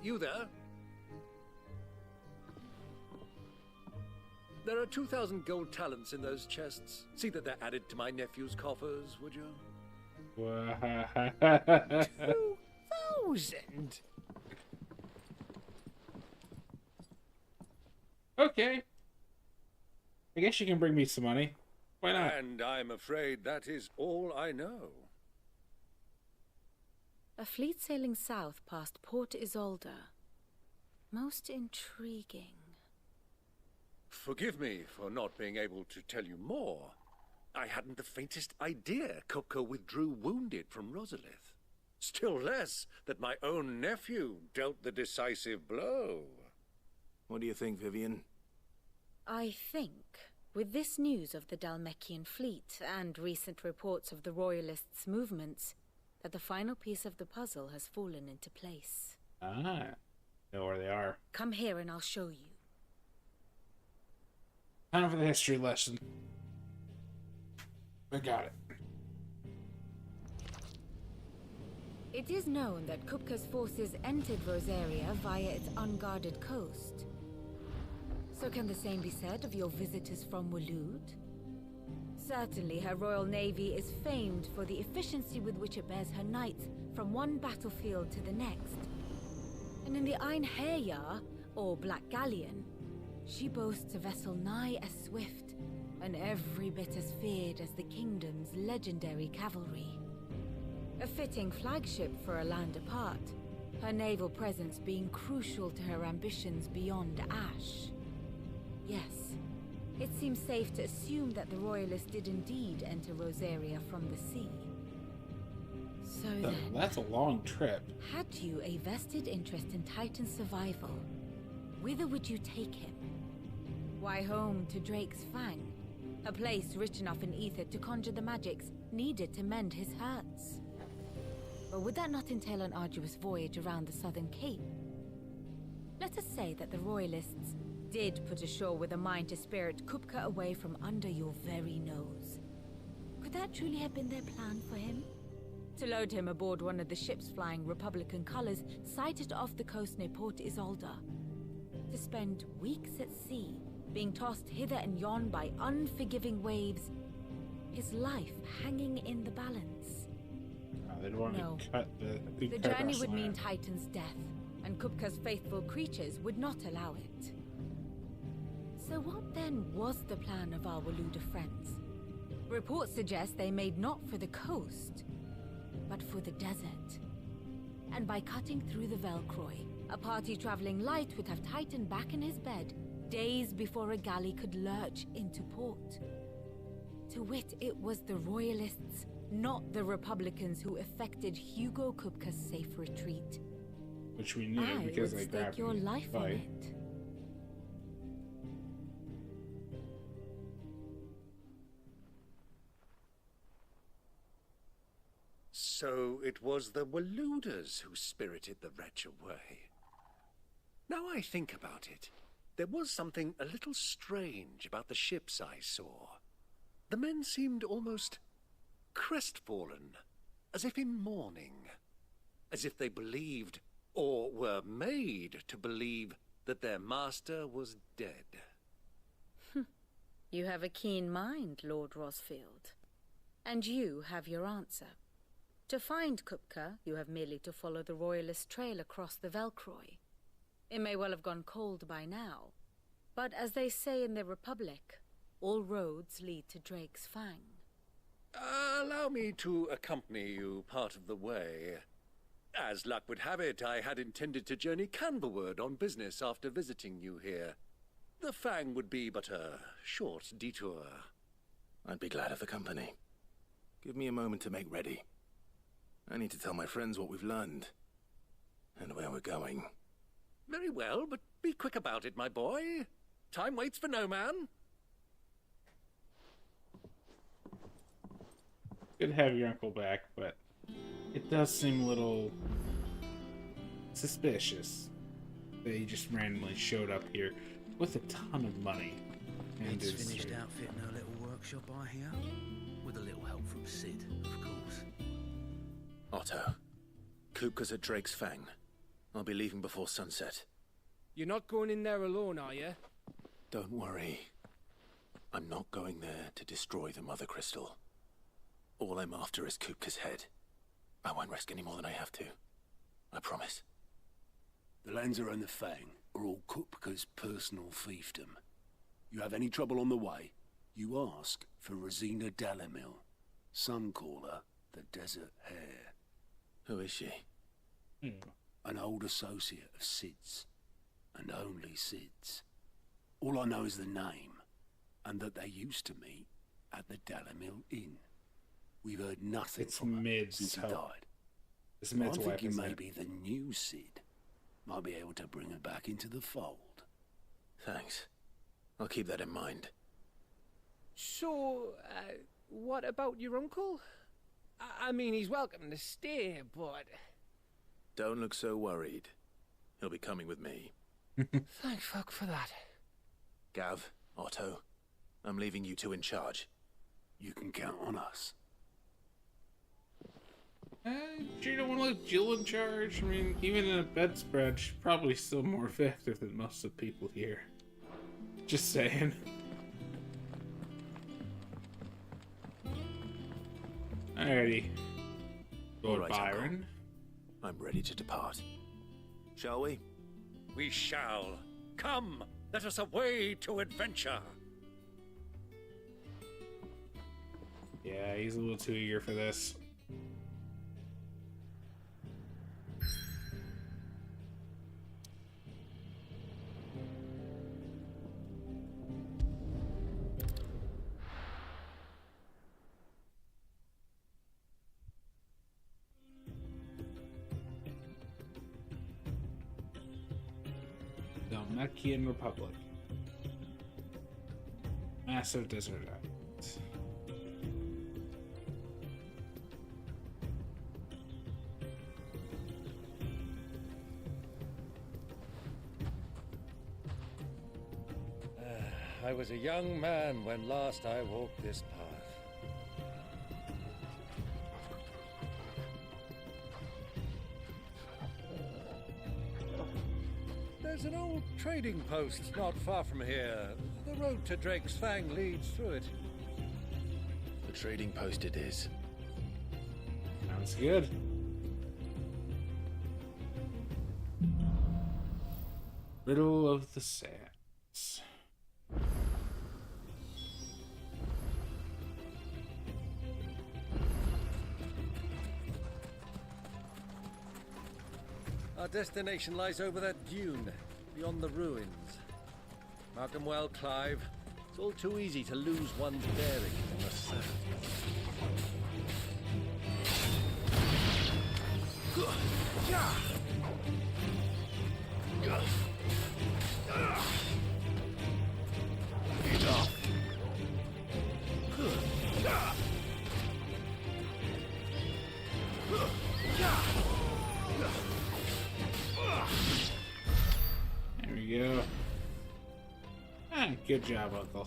You there? There are 2,000 gold talents in those chests. See that they're added to my nephew's coffers, would you? 2,000? Okay. I guess you can bring me some money. Why not? And I'm afraid that is all I know. A fleet sailing south past Port Isolde. Most intriguing. Forgive me for not being able to tell you more. I hadn't the faintest idea Kupka withdrew wounded from Rosalith. Still less that my own nephew dealt the decisive blow. What do you think, Vivian? I think, with this news of the Dhalmekian fleet and recent reports of the Royalists' movements, that the final piece of the puzzle has fallen into place. Ah, know where they are. Come here and I'll show you. Time for the history lesson. I got it. It is known that Kupka's forces entered Rosaria via its unguarded coast. So can the same be said of your visitors from Waloed? Certainly her Royal Navy is famed for the efficiency with which it bears her knights from one battlefield to the next. And in the Einherjar, or Black Galleon, she boasts a vessel nigh as swift and every bit as feared as the kingdom's legendary cavalry. A fitting flagship for a land apart, her naval presence being crucial to her ambitions beyond Ash. Yes, it seems safe to assume that the Royalists did indeed enter Rosaria from the sea. So then, that's a long trip. had you a vested interest in Titan's survival, whither would you take him? Why, home to Drake's Fang, a place rich enough in ether to conjure the magics needed to mend his hurts. But would that not entail an arduous voyage around the southern cape? Let us say that the Royalists did put ashore with a mind to spirit Kupka away from under your very nose. Could that truly have been their plan for him? To load him aboard one of the ships flying Republican colors sighted off the coast near Port Isolde. To spend weeks at sea, being tossed hither and yon by unforgiving waves, his life hanging in the balance. They'd want No. to cut the journey would line. mean Titan's death, and Kupka's faithful creatures would not allow it. So what then was the plan of our Waluda friends? Reports suggest they made not for the coast, but for the desert. And by cutting through the Velcroy, a party traveling light would have Titan back in his bed days before a galley could lurch into port. To wit, it was the Royalists, not the Republicans, who effected Hugo Kupka's safe retreat. Which we knew I because would they stake grabbed your him. life on Fight. it. So it was the Waludas who spirited the wretch away. Now I think about it, there was something a little strange about the ships I saw. The men seemed almost crestfallen, as if in mourning, as if they believed, or were made to believe, that their master was dead. You have a keen mind, Lord Rosfield. And you have your answer. To find Kupka, you have merely to follow the Royalist trail across the Velcroy. It may well have gone cold by now, but as they say in the Republic, all roads lead to Drake's Fang. Allow me to accompany you part of the way. As luck would have it, I had intended to journey Canberward on business after visiting you here. The Fang would be but a short detour. I'd be glad of the company. Give me a moment to make ready. I need to tell my friends what we've learned. And where we're going. Very well, but be quick about it, my boy. Time waits for no man. Good to have your uncle back, but it does seem a little suspicious that he just randomly showed up here with a ton of money. And It's is finished sort of- outfitting her little workshop, I hear. With a little help from Sid, of course. Otto, Kupka's at Drake's Fang. I'll be leaving before sunset. You're not going in there alone, are you? Don't worry. I'm not going there to destroy the Mother Crystal. All I'm after is Kupka's head. I won't risk any more than I have to. I promise. The Lancer and the Fang are all Kupka's personal fiefdom. You have any trouble on the way, you ask for Rosina Dalamil. Some call her the Desert Hare. Who is she? An old associate of Sid's, and only Sid's. All I know is the name, and that they used to meet at the Dalamil Inn. We've heard nothing from her since he died. It's I'm Mid's wife, thinking isn't it? maybe the new Sid might be able to bring her back into the fold. Thanks. I'll keep that in mind. So, what about your uncle? I mean, he's welcome to stay, but... Don't look so worried. He'll be coming with me. Thank fuck for that. Gav, Otto, I'm leaving you two in charge. You can count on us. You don't want to let Jill in charge? I mean, even in a bedspread, she's probably still more effective than most of the people here. Just saying. Alrighty. Lord All right, Byron. I'm ready to depart. Shall we? We shall. Come, let us away to adventure. Yeah, he's a little too eager for this. Dalmakian Republic. Massive desert island. I was a young man when last I walked this path. There's an old trading post not far from here. The road to Drake's Fang leads through it. The trading post it is. Sounds good. Middle of the sands. Our destination lies over that dune, beyond the ruins. Mark 'em well, Clive. It's all too easy to lose one's bearings in the sand. There we go. Ah, good job, Uncle.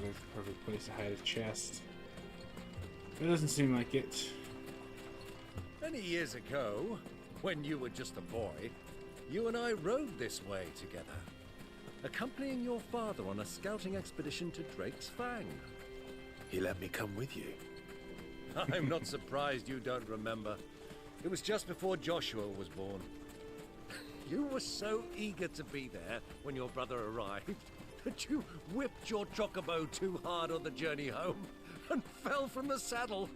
That's the perfect place to hide a chest. It doesn't seem like it. Many years ago, when you were just a boy, you and I rode this way together, accompanying your father on a scouting expedition to Drake's Fang. He let me come with you. I'm not surprised you don't remember. It was just before Joshua was born. You were so eager to be there when your brother arrived that you whipped your chocobo too hard on the journey home and fell from the saddle.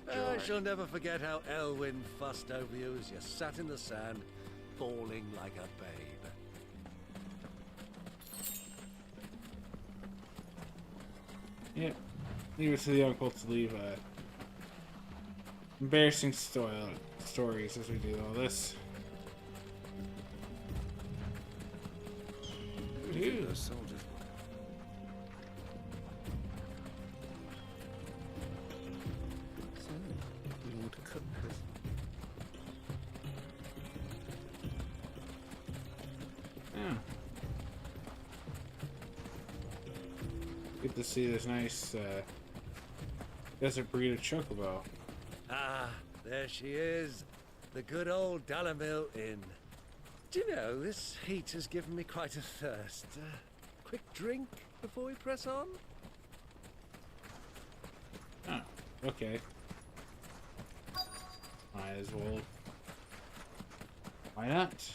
I shall never forget how Elwyn fussed over you as you sat in the sand, bawling like a babe. Yep. Leave it to the uncle to leave embarrassing stories as we do all this. Ooh. Those soldiers. So, Lord Cook has... Yeah. Good to see this nice desert breed of chocobo. Ah, there she is. The good old Dalamil Inn. Do you know, this heat has given me quite a thirst. Quick drink before we press on? Oh, okay. Might as well. Why not?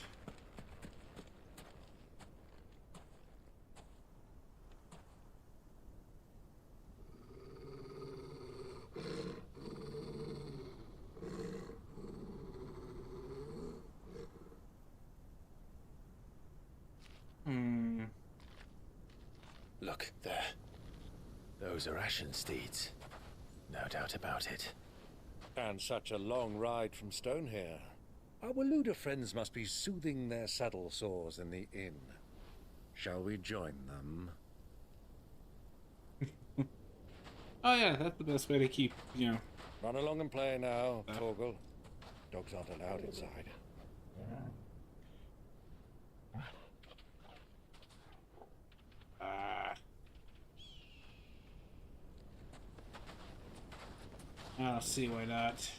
Look, there. Those are Ashen steeds. No doubt about it. And such a long ride from Stonehair. Our Waluda friends must be soothing their saddle sores in the inn. Shall we join them? Oh yeah, that's the best way to keep, you know. Run along and play now, Torgal. Dogs aren't allowed inside. I'll see why not.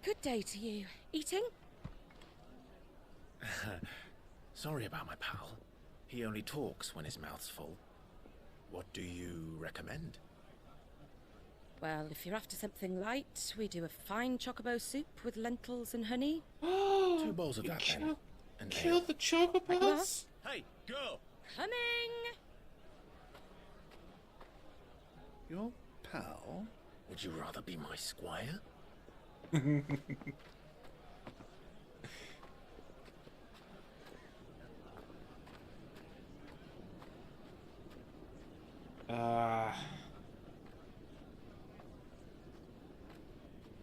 Good day to you. Eating? Sorry about my pal. He only talks when his mouth's full. What do you recommend? Well, if you're after something light, we do a fine chocobo soup with lentils and honey. 2 bowls of that then. And Kill the chocobos? Hey, girl! Coming! Your pal? Would you rather be my squire?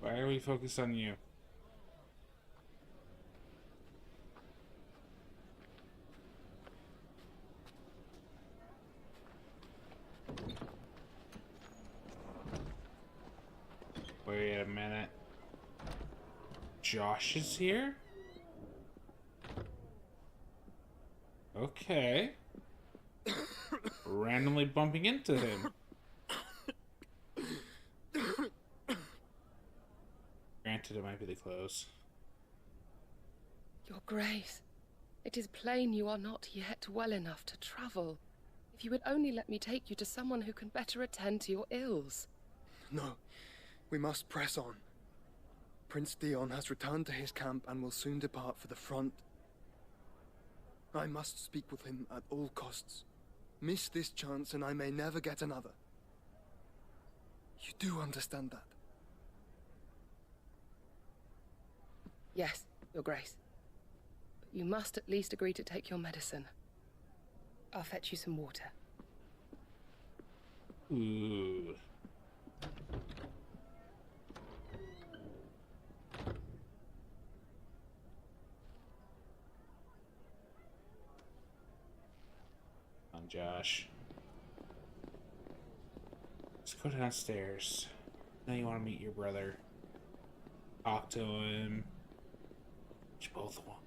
Why are we focused on you? Wait a minute. Josh is here? Okay. Randomly bumping into him. Granted, it might be the clothes. Your Grace, it is plain you are not yet well enough to travel. If you would only let me take you to someone who can better attend to your ills. No, we must press on. Prince Dion has returned to his camp and will soon depart for the front. I must speak with him at all costs. Miss this chance and I may never get another. You do understand that? Yes, Your Grace. But you must at least agree to take your medicine. I'll fetch you some water. Ooh. Come on, Josh. Let's go downstairs. Now you want to meet your brother. Talk to him. What you both want.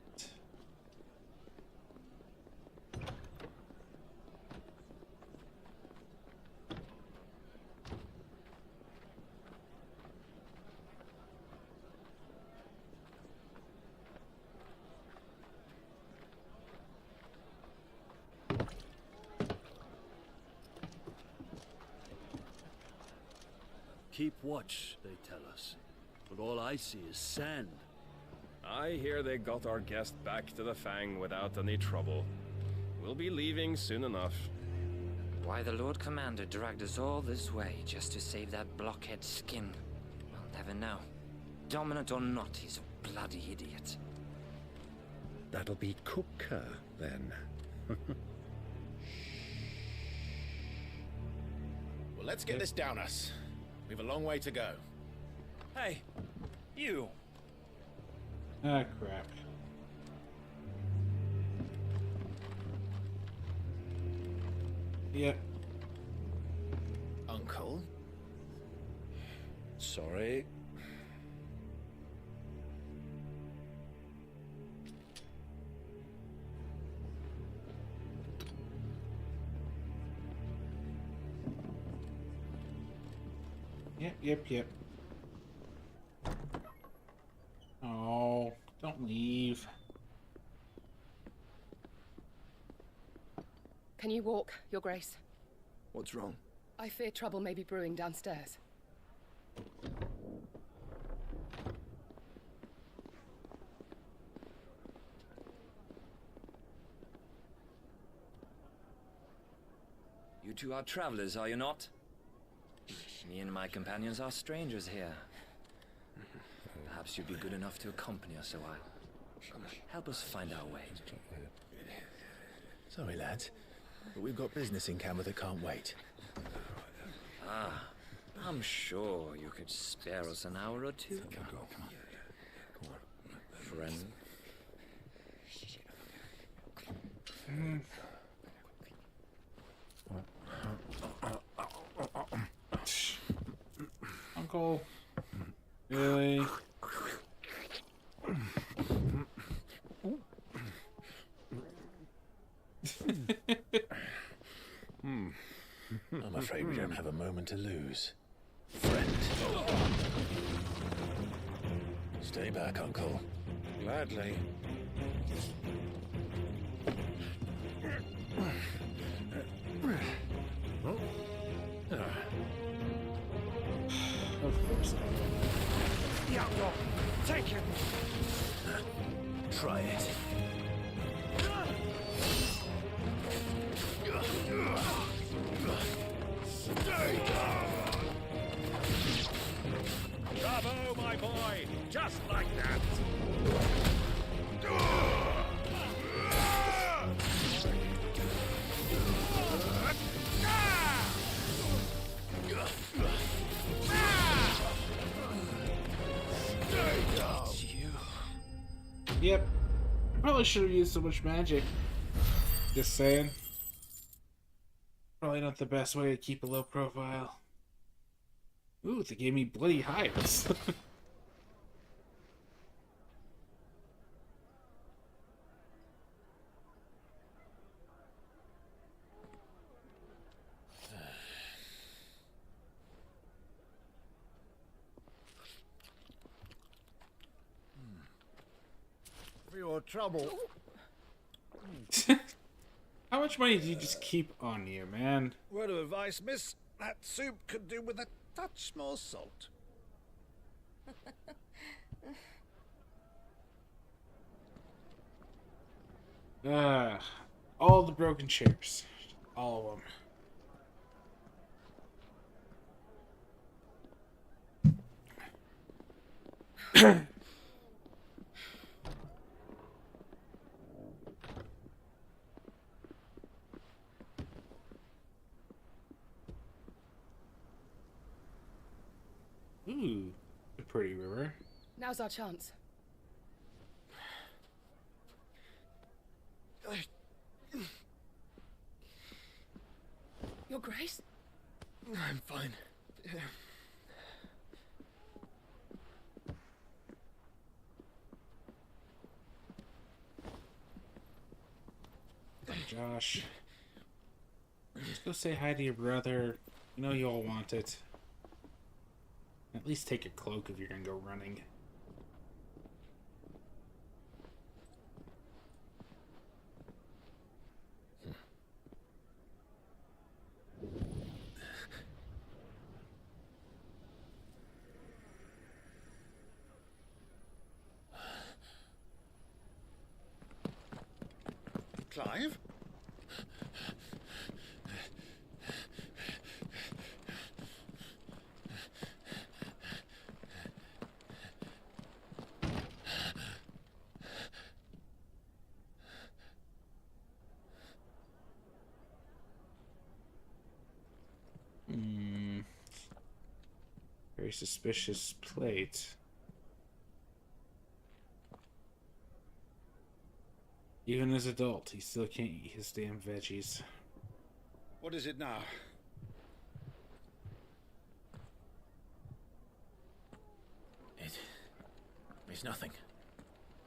Keep watch, they tell us. But all I see is sand. I hear they got our guest back to the Fang without any trouble. We'll be leaving soon enough. Why the Lord Commander dragged us all this way just to save that blockhead skin, we'll never know. Dominant or not, he's a bloody idiot. That'll be Cooker, then. Well, let's get this down us. We've a long way to go. Hey, you. Ah, crap. Yep. Uncle? Sorry. Yep. Oh, don't leave. Can you walk, Your Grace? What's wrong? I fear trouble may be brewing downstairs. You two are travelers, are you not? Me and my companions are strangers here. Perhaps you'd be good enough to accompany us a while. Help us find our way. Sorry, lads, but we've got business in camera that can't wait. Ah, I'm sure you could spare us an hour or two. Come on. Friend. Uncle. Really? I'm afraid we don't have a moment to lose. Friend. Stay back, Uncle. Gladly. try it. Bravo, my boy! Just like that! It's you. Yep. Probably should have used so much magic. Just saying. Probably not the best way to keep a low profile. Ooh, they gave me bloody hives. For your trouble. How much money do you just keep on you, man? Word of advice, miss. That soup could do with a touch more salt. All the broken chairs. All of them. Ooh, a pretty river. Now's our chance. Your Grace? I'm fine. Josh. Just go say hi to your brother. You know you all want it. At least take your cloak if you're gonna go running. Clive? Very suspicious plate. Even as an adult, he still can't eat his damn veggies. What is it now? It's nothing.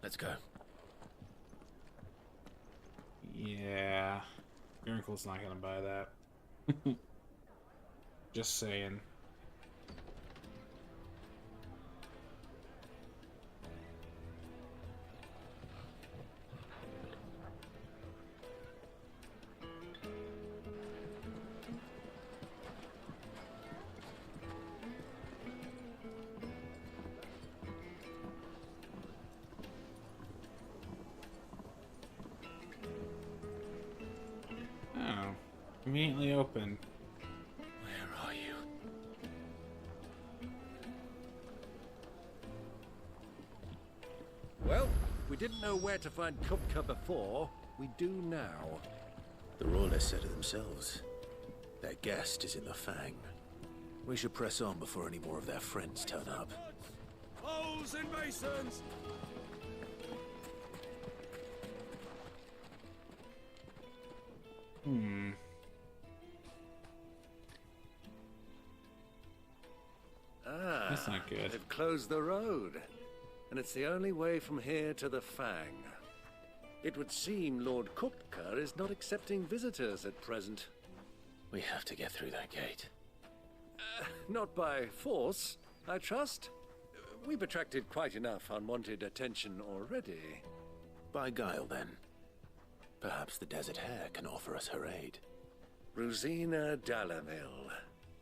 Let's go. Yeah. Your uncle's not gonna buy that. Just saying. Conveniently open. Where are you? Well, we didn't know where to find Kupka before. We do now. The Royalists said it themselves. Their guest is in the Fang. We should press on before any more of their friends turn up. Poles and masons! Ah, that's not good. They've closed the road, and it's the only way from here to the Fang. It would seem Lord Kupka is not accepting visitors at present. We have to get through that gate. Not by force, I trust. We've attracted quite enough unwanted attention already. By guile, then. Perhaps the Desert Hare can offer us her aid. Rosina Dalamil,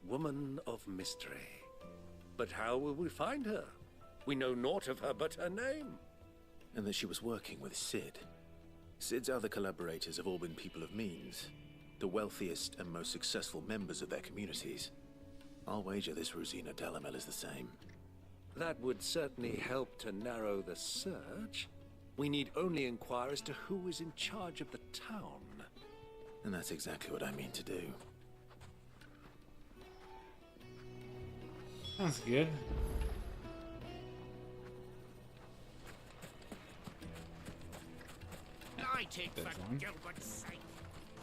woman of mystery. But how will we find her? We know naught of her but her name. and that she was working with Sid. Sid's other collaborators have all been people of means, the wealthiest and most successful members of their communities. I'll wager this Rosina Delamel is the same. That would certainly help to narrow the search. We need only inquire as to who is in charge of the town. And that's exactly what I mean to do. Sounds good. I take for Gilbert's sake.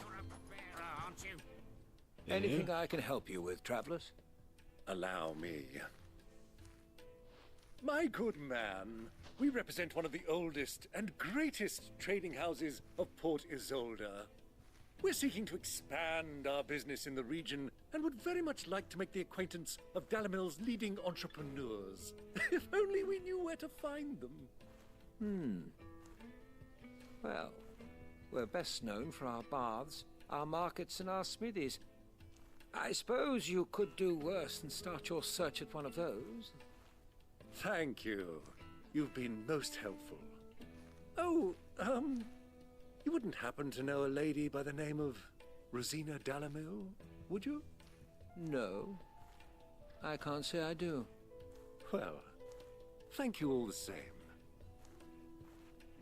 You're a bearer, aren't you? Anything I can help you with, travelers? Allow me. My good man, we represent one of the oldest and greatest trading houses of Port Isolde. We're seeking to expand our business in the region and would very much like to make the acquaintance of Dalamel's leading entrepreneurs. If only we knew where to find them. Well, we're best known for our baths, our markets, and our smithies. I suppose you could do worse than start your search at one of those. Thank you. You've been most helpful. Oh, you wouldn't happen to know a lady by the name of Rosina Delamel, would you? No. I can't say I do. Well, thank you all the same.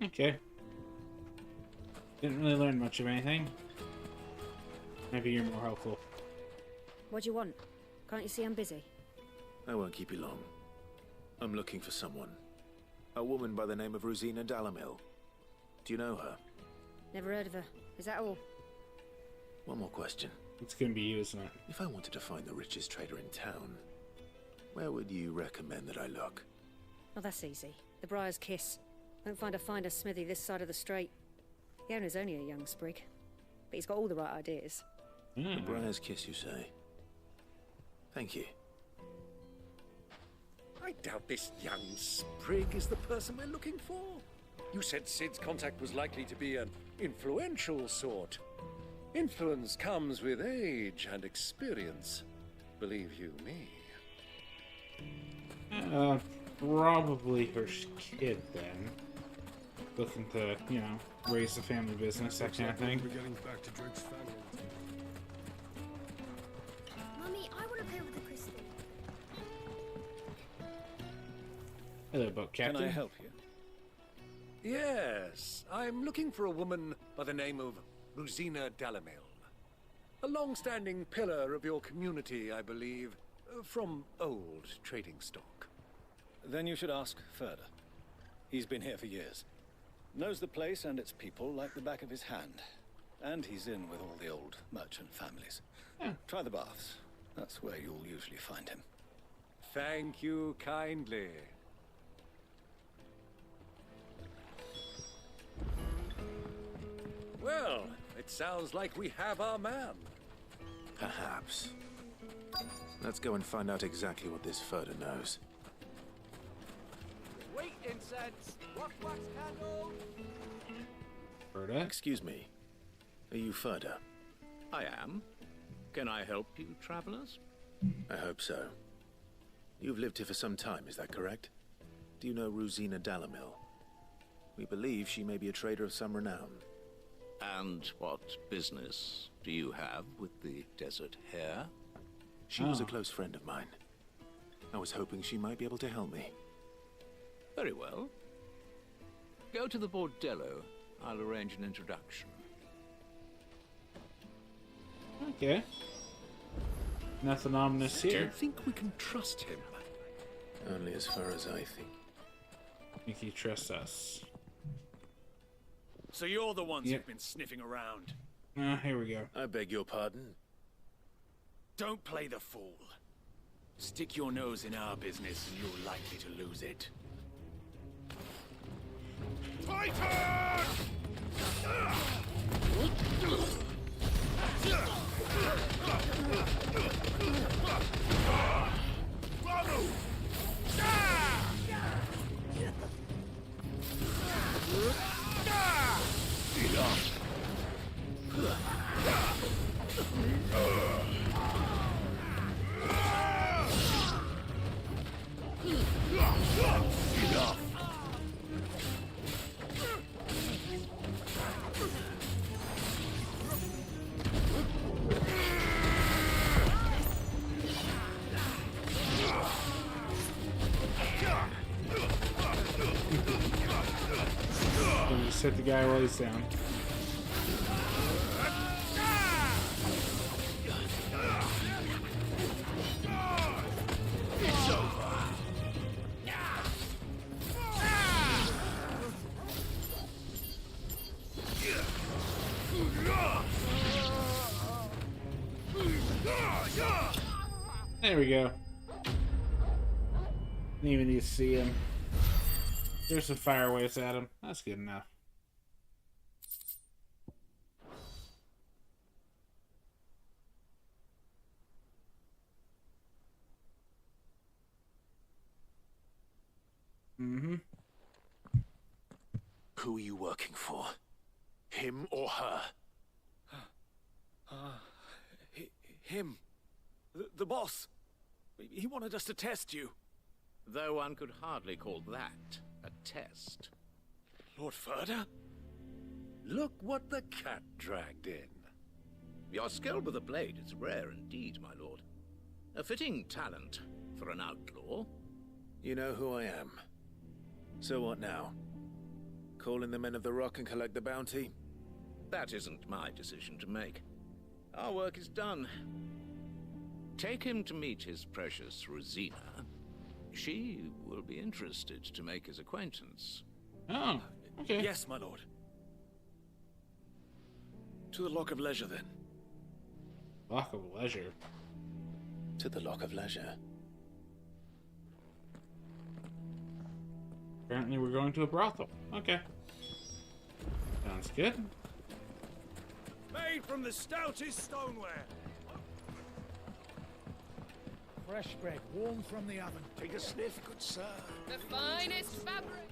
Okay. Didn't really learn much of anything. Maybe you're more helpful. What do you want? Can't you see I'm busy? I won't keep you long. I'm looking for someone. A woman by the name of Rosina Delamel. Do you know her? Never heard of her. Is that all? One more question. It's gonna be you, isn't it? If I wanted to find the richest trader in town, where would you recommend that I look? Oh, that's easy. The Briar's Kiss. Won't find a finer smithy this side of the strait. The owner's only a young sprig, but he's got all the right ideas. The Briar's Kiss, you say? Thank you. I doubt this young sprig is the person we're looking for. You said Sid's contact was likely to be an influential sort. Influence comes with age and experience. Believe you me. Probably her kid then. Looking to, you know, raise the family business, that kind of thing. We're getting back to Drake's family. Mummy, I want to play with the crystal. Hello, boat captain. Can I help you? Yes, I'm looking for a woman by the name of Rosina Delamel. A long-standing pillar of your community, I believe, from old trading stock. Then you should ask Further. He's been here for years. Knows the place and its people like the back of his hand. And he's in with all the old merchant families. Try the baths. That's where you'll usually find him. Thank you kindly. Well, it sounds like we have our man. Perhaps. Let's go and find out exactly what this Further knows. Wait, incense! Wax candle! Further? Excuse me. Are you Further? I am. Can I help you, travelers? I hope so. You've lived here for some time, is that correct? Do you know Rosina Delamel? We believe she may be a trader of some renown. And what business do you have with the desert hare? She was a close friend of mine. I was hoping she might be able to help me. Very well. Go to the bordello. I'll arrange an introduction. Okay. Nothing ominous Do you here. think we can trust him? Only as far as I think. Think you trust us? So you're the ones Yep. who've been sniffing around. Here we go. I beg your pardon? Don't play the fool. Stick your nose in our business and you're likely to lose it. Titan! guy while he's down. It's over. There we go. Didn't even need to see him. There's some fire waves at him. That's good enough. Mm-hmm. Who are you working for? Him or her? Him. The boss. He wanted us to test you. Though one could hardly call that a test. Lord Furder? Look what the cat dragged in. Your skill with the blade is rare indeed, my lord. A fitting talent for an outlaw. You know who I am. So what now? Call in the Men of the Rock and collect the bounty? That isn't my decision to make. Our work is done. Take him to meet his precious Rosina. She will be interested to make his acquaintance. Oh, okay. Yes, my lord. To the Lock of Leisure, then. Lock of Leisure? To the Lock of Leisure. Apparently we're going to a brothel. Okay. Sounds good. Made from the stoutest stoneware. Fresh bread, warm from the oven. Take a sniff, good sir. The finest fabric.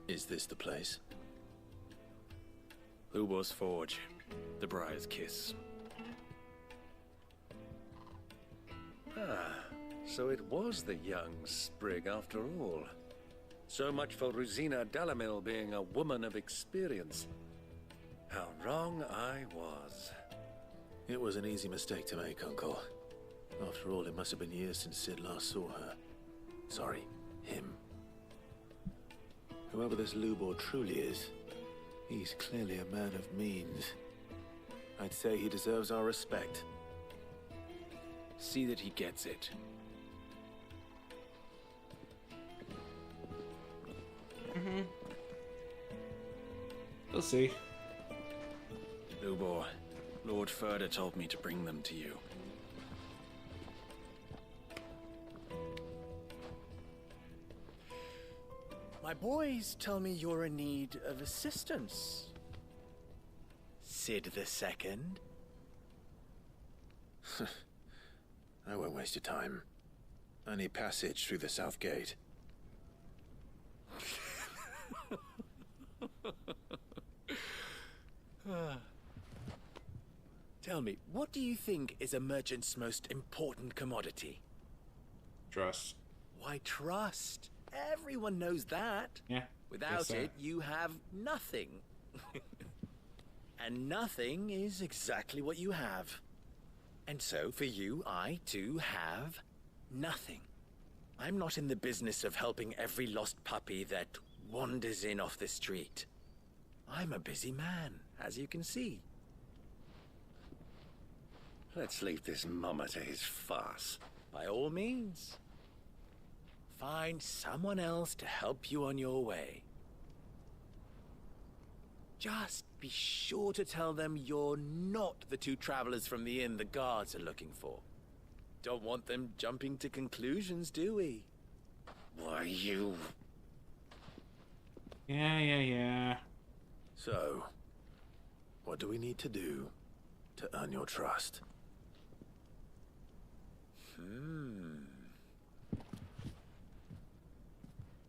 Is this the place? Lubor's Forge. The Briar's Kiss. Ah, so it was the young sprig after all. So much for Rosina Dalamil being a woman of experience. How wrong I was. It was an easy mistake to make, Uncle. After all, it must have been years since Sid last saw her. Sorry, him. Whoever this Lubor truly is, he's clearly a man of means. I'd say he deserves our respect. See that he gets it. Mm-hmm. We'll see. Lubor, Lord Furder told me to bring them to you. My boys tell me you're in need of assistance. Sid the Second. I won't waste your time. I need passage through the south gate. Tell me, what do you think is a merchant's most important commodity? Trust. Why, trust. Everyone knows that. Yeah. Without it, you have nothing. And nothing is exactly what you have. And so, for you, I, too, have nothing. I'm not in the business of helping every lost puppy that wanders in off the street. I'm a busy man, as you can see. Let's leave this mummer to his farce. By all means. Find someone else to help you on your way. Just be sure to tell them you're not the two travelers from the inn the guards are looking for. Don't want them jumping to conclusions, do we? Why, you... Yeah. So, what do we need to do to earn your trust?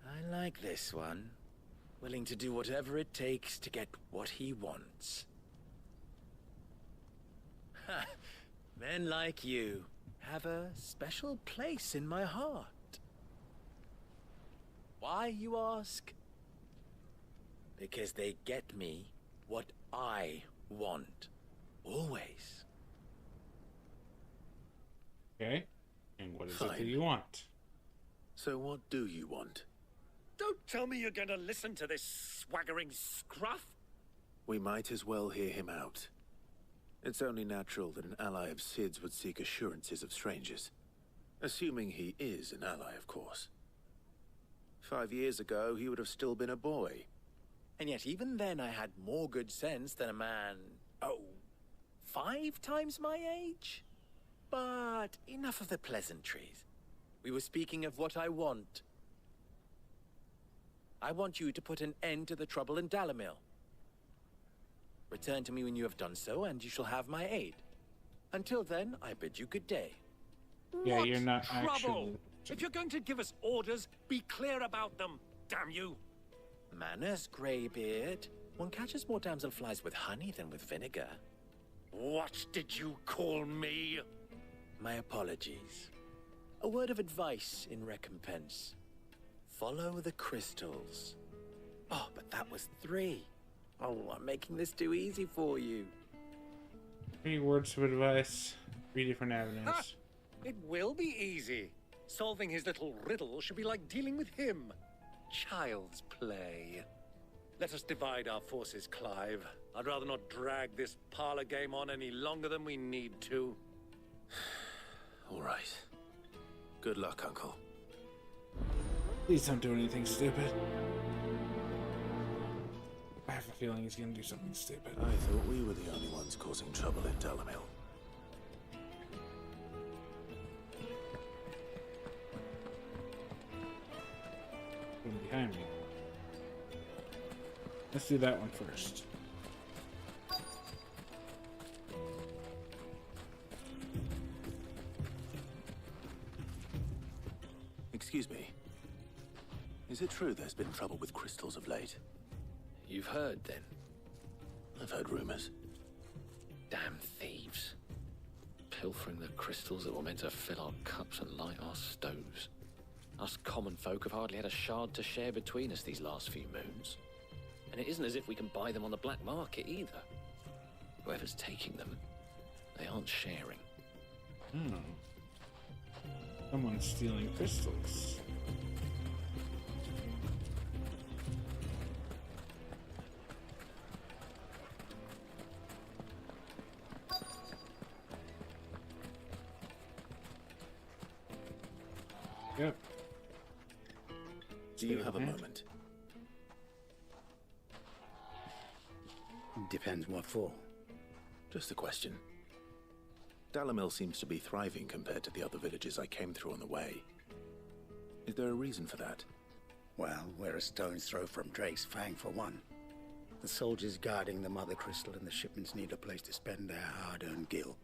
I like this one. Willing to do whatever it takes to get what he wants. Ha! Men like you have a special place in my heart. Why, you ask? Because they get me what I want. Always. Okay. And what is it Fine. that you want? So what do you want? Don't tell me you're going to listen to this swaggering scruff. We might as well hear him out. It's only natural that an ally of Sid's would seek assurances of strangers. Assuming he is an ally, of course. 5 years ago, he would have still been a boy. And yet even then I had more good sense than a man, 5 times my age? But enough of the pleasantries. We were speaking of what I want. I want you to put an end to the trouble in Dalamil. Return to me when you have done so, and you shall have my aid. Until then, I bid you good day. Yeah, What you're not trouble? actually... If you're going to give us orders, be clear about them, damn you! Manners, Greybeard. One catches more damselflies with honey than with vinegar. What did you call me? My apologies. A word of advice in recompense. Follow the crystals. Oh, but that was 3. Oh, I'm making this too easy for you. 3 words of advice, 3 different avenues. Ha! It will be easy. Solving his little riddle should be like dealing with him. Child's play. Let us divide our forces, Clive. I'd rather not drag this parlor game on any longer than we need to. All right. Good luck, Uncle. Please don't do anything stupid. I have a feeling he's gonna do something stupid. I thought we were the only ones causing trouble in Dalamil. From behind me. Let's do that one first. Excuse me. Is it true there's been trouble with crystals of late? You've heard, then? I've heard rumors. Damn thieves. Pilfering the crystals that were meant to fill our cups and light our stoves. Us common folk have hardly had a shard to share between us these last few moons. And it isn't as if we can buy them on the black market either. Whoever's taking them, they aren't sharing. Someone's stealing crystals. Yep. Do you have a moment? Depends what for. Just a question. Dalamil seems to be thriving compared to the other villages I came through on the way. Is there a reason for that? Well, we're a stone's throw from Drake's Fang for one. The soldiers guarding the Mother Crystal and the shipments need a place to spend their hard-earned gil.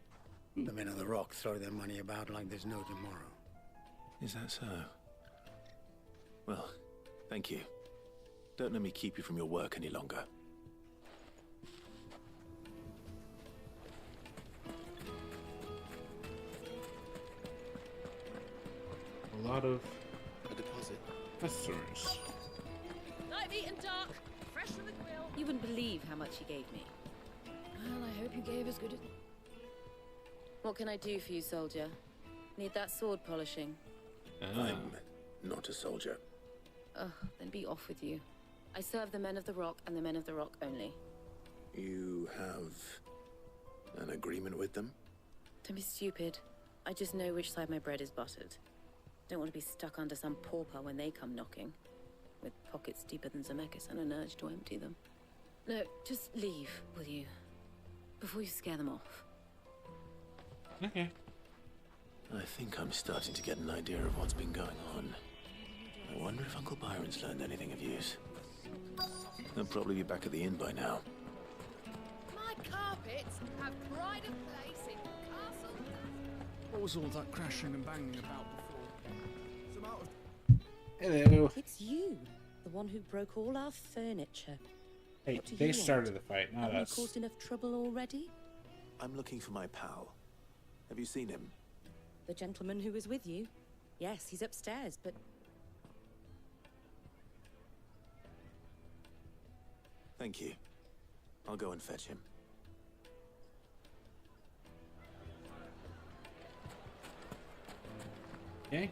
The men of the Rock throw their money about like there's no tomorrow. Is that so? Well, thank you. Don't let me keep you from your work any longer. A lot of a deposit. customers. I've eaten dark, fresh from the grill. You wouldn't believe how much he gave me. Well, I hope you gave as good as... What can I do for you, soldier? Need that sword polishing? I'm not a soldier. Ugh, then be off with you. I serve the men of the Rock and the men of the Rock only. You have an agreement with them? Don't be stupid. I just know which side my bread is buttered. Don't want to be stuck under some pauper when they come knocking. With pockets deeper than Zemeckis and an urge to empty them. No, just leave, will you? Before you scare them off. Okay. I think I'm starting to get an idea of what's been going on. I wonder if Uncle Byron's learned anything of use. They'll probably be back at the inn by now. My carpets have pride of place in Castle. What was all that crashing and banging about before? Some out of... Hello. It's you, the one who broke all our furniture. Hey, What do they you started want? the fight, not Haven't us. you caused enough trouble already? I'm looking for my pal. Have you seen him? The gentleman who was with you? Yes, he's upstairs, but... Thank you. I'll go and fetch him. Okay.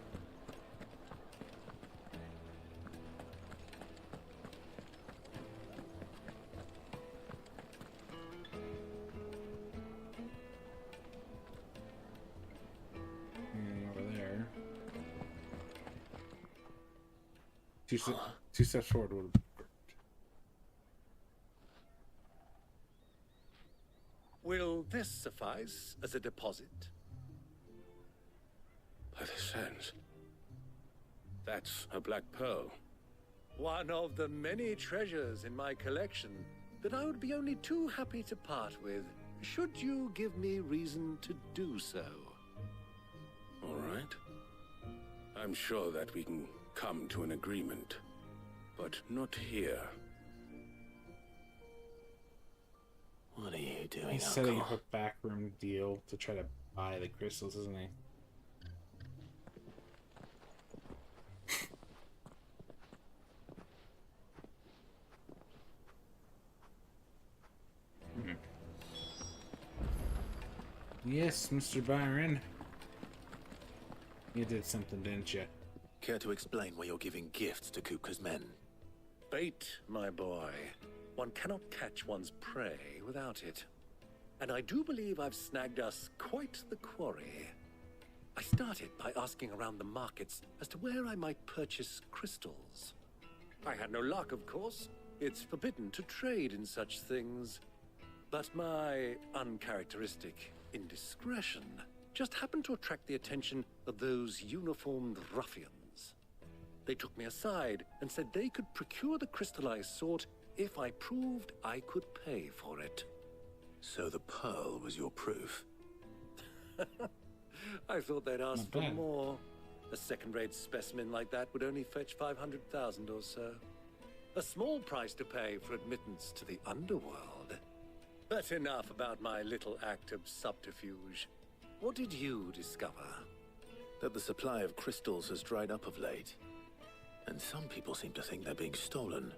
Over there. Two steps forward would have been perfect. Will this suffice as a deposit? By the sands. That's a black pearl. One of the many treasures in my collection that I would be only too happy to part with, should you give me reason to do so. All right. I'm sure that we can come to an agreement, but not here. What are you doing, He's setting up a backroom deal to try to buy the crystals, isn't he? Yes, Mr. Byron. You did something, didn't you? Care to explain why you're giving gifts to Kupka's men? Bait, my boy. One cannot catch one's prey without it. And I do believe I've snagged us quite the quarry. I started by asking around the markets as to where I might purchase crystals. I had no luck, of course. It's forbidden to trade in such things. But my uncharacteristic indiscretion just happened to attract the attention of those uniformed ruffians. They took me aside and said they could procure the crystal I sought if I proved I could pay for it. So the pearl was your proof? I thought they'd ask for more. A second-rate specimen like that would only fetch 500,000 or so. A small price to pay for admittance to the underworld. But enough about my little act of subterfuge. What did you discover? That the supply of crystals has dried up of late. And some people seem to think they're being stolen.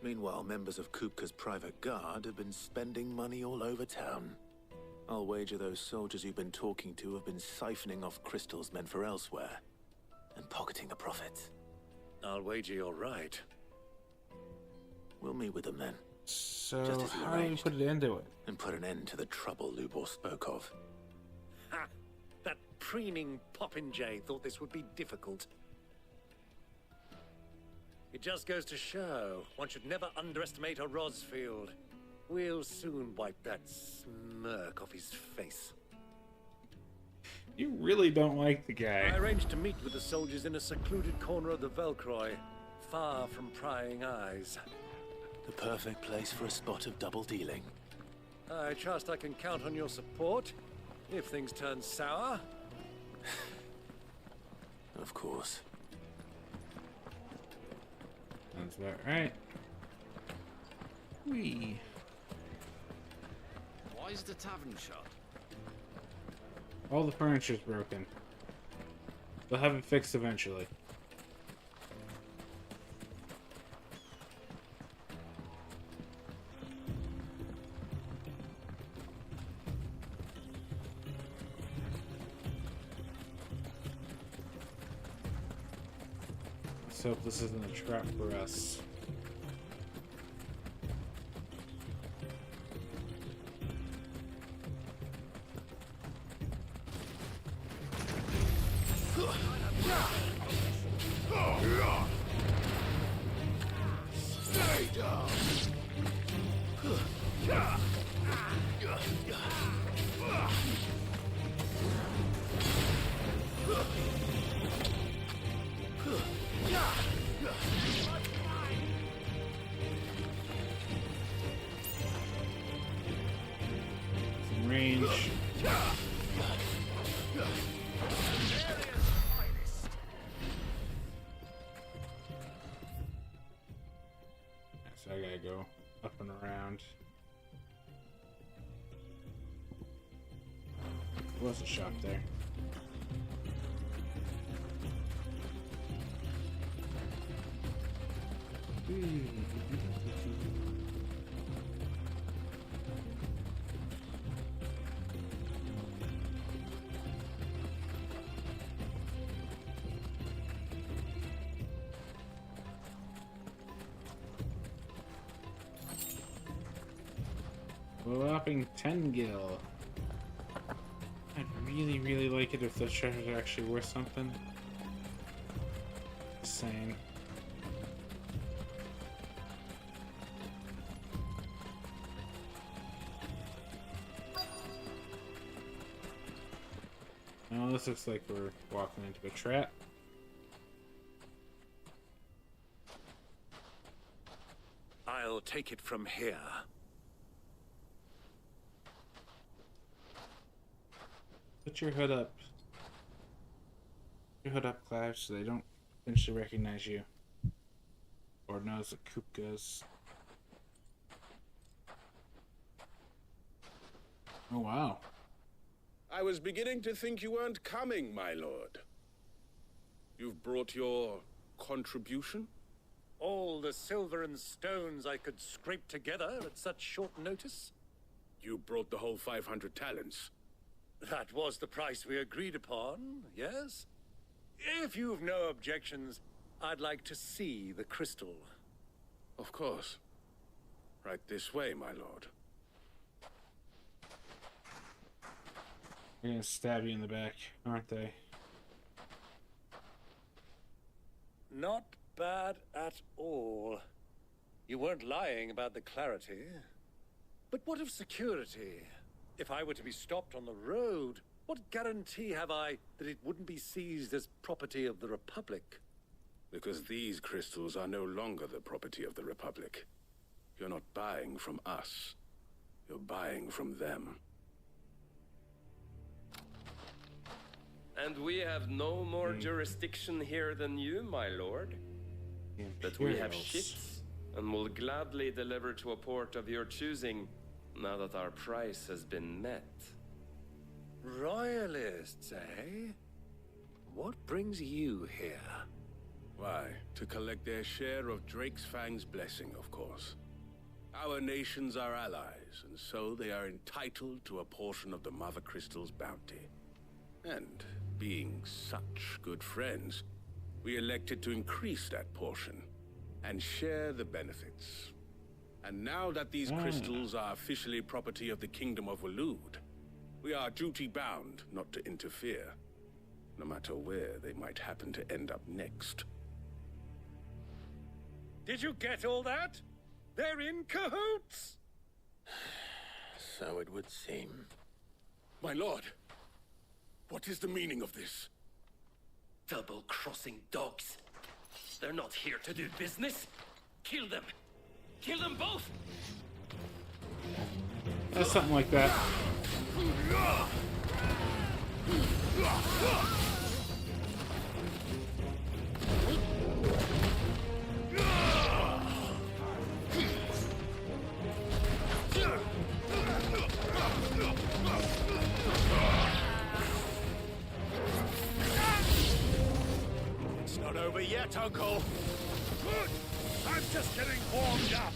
Meanwhile, members of Kupka's private guard have been spending money all over town. I'll wager those soldiers you've been talking to have been siphoning off crystals meant for elsewhere. And pocketing the profits. I'll wager you're right. We'll meet with them then. So, how do we put an end to it? And put an end to the trouble Lubor spoke of. Ha! That preening popinjay thought this would be difficult. It just goes to show one should never underestimate a Rosfield. We'll soon wipe that smirk off his face. You really don't like the guy. I arranged to meet with the soldiers in a secluded corner of the Velcroy, far from prying eyes. The perfect place for a spot of double dealing. I trust I can count on your support if things turn sour. Of course. Sounds about right. Whee. Why is the tavern shut? All the furniture's broken. They'll have it fixed eventually. Let's hope this isn't a trap for us. Stay down. Some range. So I gotta go up and around. There was a shop there. Whopping 10 gil. I'd really, really like it if those treasures are actually worth something. Just saying. Oh, this looks like we're walking into a trap. I'll take it from here. Put your hood up. Your hood up, Clive, so they don't potentially recognize you. Or knows that Coop goes. Oh, wow. I was beginning to think you weren't coming, my lord. You've brought your contribution? All the silver and stones I could scrape together at such short notice? You brought the whole 500 talents. That was the price we agreed upon, yes? If you've no objections, I'd like to see the crystal. Of course. Right this way, my lord. They're gonna stab you in the back, aren't they? Not bad at all. You weren't lying about the clarity. But what of security? If I were to be stopped on the road, what guarantee have I that it wouldn't be seized as property of the Republic? Because these crystals are no longer the property of the Republic. You're not buying from us. You're buying from them. And we have no more jurisdiction here than you, my lord. But we have ships, and will gladly deliver to a port of your choosing, now that our price has been met. Royalists, eh? What brings you here? Why, to collect their share of Drake's Fang's blessing, of course. Our nations are allies, and so they are entitled to a portion of the Mother Crystal's bounty. And being such good friends, we elected to increase that portion and share the benefits. And now that these crystals are officially property of the Kingdom of Waloed, we are duty-bound not to interfere, no matter where they might happen to end up next. Did you get all that? They're in cahoots! So it would seem. My lord, what is the meaning of this? Double-crossing dogs. They're not here to do business. Kill them. Kill them both! That's something like that. It's not over yet, Uncle. Good. I'm just getting warmed up.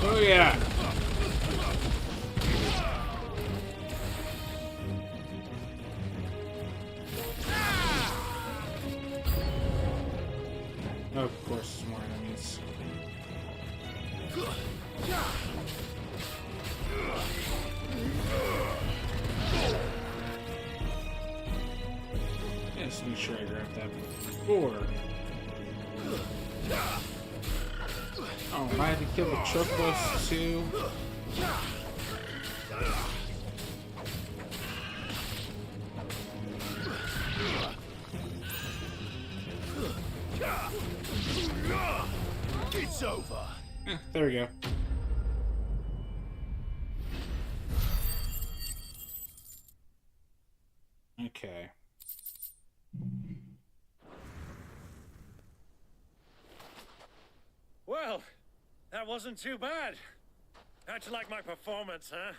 Oh yeah. Of course, more enemies. Let's make sure I grab that before. Oh, I had to kill the Chocobos too. It's over. There we go. Okay. Well, that wasn't too bad. How'd you like my performance, huh?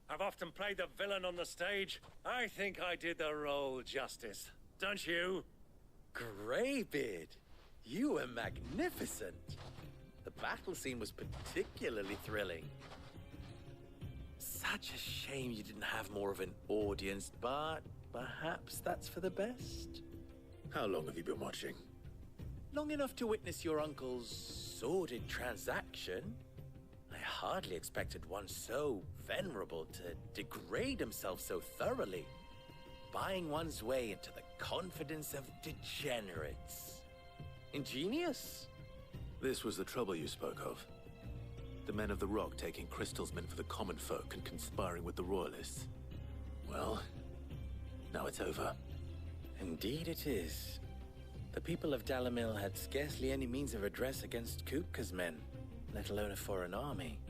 I've often played the villain on the stage. I think I did the role justice. Don't you? Greybeard, you were magnificent. The battle scene was particularly thrilling. Such a shame you didn't have more of an audience, but perhaps that's for the best. How long have you been watching? Long enough to witness your uncle's sordid transaction. I hardly expected one so venerable to degrade himself so thoroughly, buying one's way into the confidence of degenerates. Ingenious? This was the trouble you spoke of. The men of the Rock taking crystals meant for the common folk and conspiring with the royalists. Well, now it's over. Indeed it is. The people of Dalamil had scarcely any means of redress against Kupka's men, let alone a foreign army.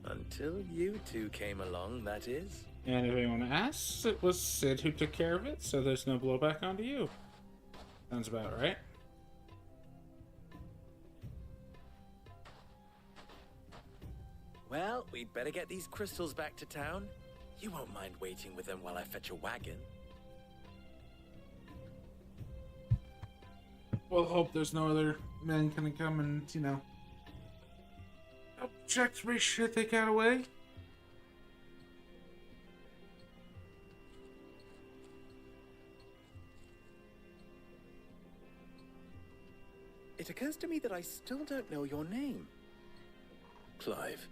Until you two came along, that is. And if anyone asks, it was Sid who took care of it, so there's no blowback onto you. Sounds about right. Well, we'd better get these crystals back to town. You won't mind waiting with them while I fetch a wagon. We'll hope there's no other men gonna come and, you know, object shit they got away. It occurs to me that I still don't know your name. Clive.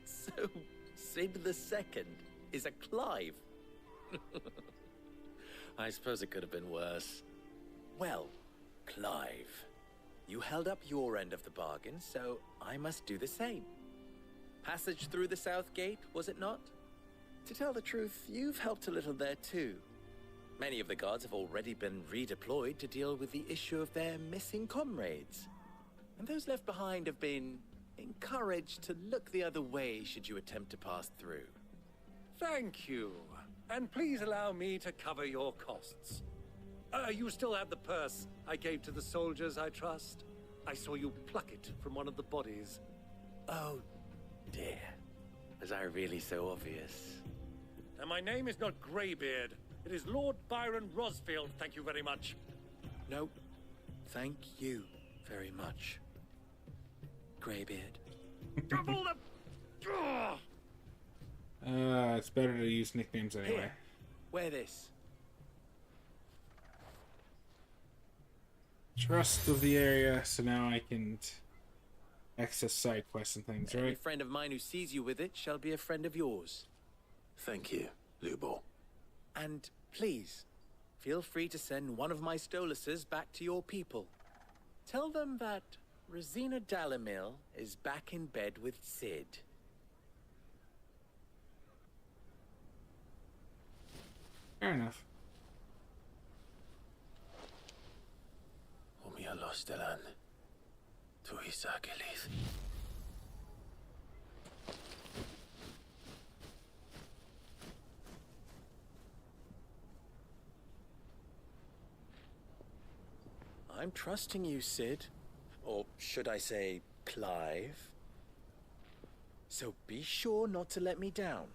So, Sid the Second is a Clive. I suppose it could have been worse. Well, Clive, you held up your end of the bargain, so I must do the same. Passage through the South Gate, was it not? To tell the truth, you've helped a little there too. Many of the guards have already been redeployed to deal with the issue of their missing comrades. And those left behind have been encouraged to look the other way should you attempt to pass through. Thank you. And please allow me to cover your costs. You still have the purse I gave to the soldiers, I trust? I saw you pluck it from one of the bodies. Oh, dear. Was I really so obvious? And my name is not Greybeard. It is Lord Byron Rosfield, thank you very much. No, thank you very much, Greybeard. Double the... It's better to use nicknames anyway. Here, wear this. Trust of the area, so now I can access side quests and things, right? Any friend of mine who sees you with it shall be a friend of yours. Thank you, Lubor. And please, feel free to send one of my Stoluses back to your people. Tell them that Rosina Dalamil is back in bed with Sid. Fair enough. Omia Lostelan. Tuisa Gelith. I'm trusting you, Sid. Or should I say, Clive? So be sure not to let me down.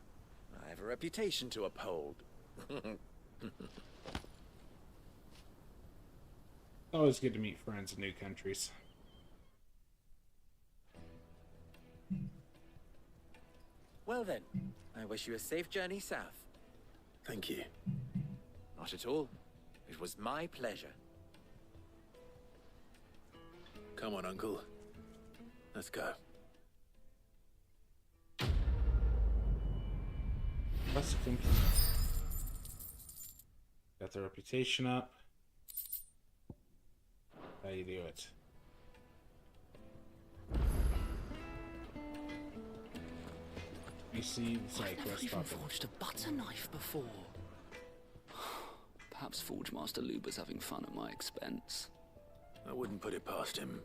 I have a reputation to uphold. Always good to meet friends in new countries. Well then, I wish you a safe journey south. Thank you. Not at all. It was my pleasure. Come on, Uncle. Let's go. Quest complete. Got the reputation up. How you do it? You see the side I've never quest even popping. forged a butter knife before. Perhaps Forge Master Luber's having fun at my expense. I wouldn't put it past him.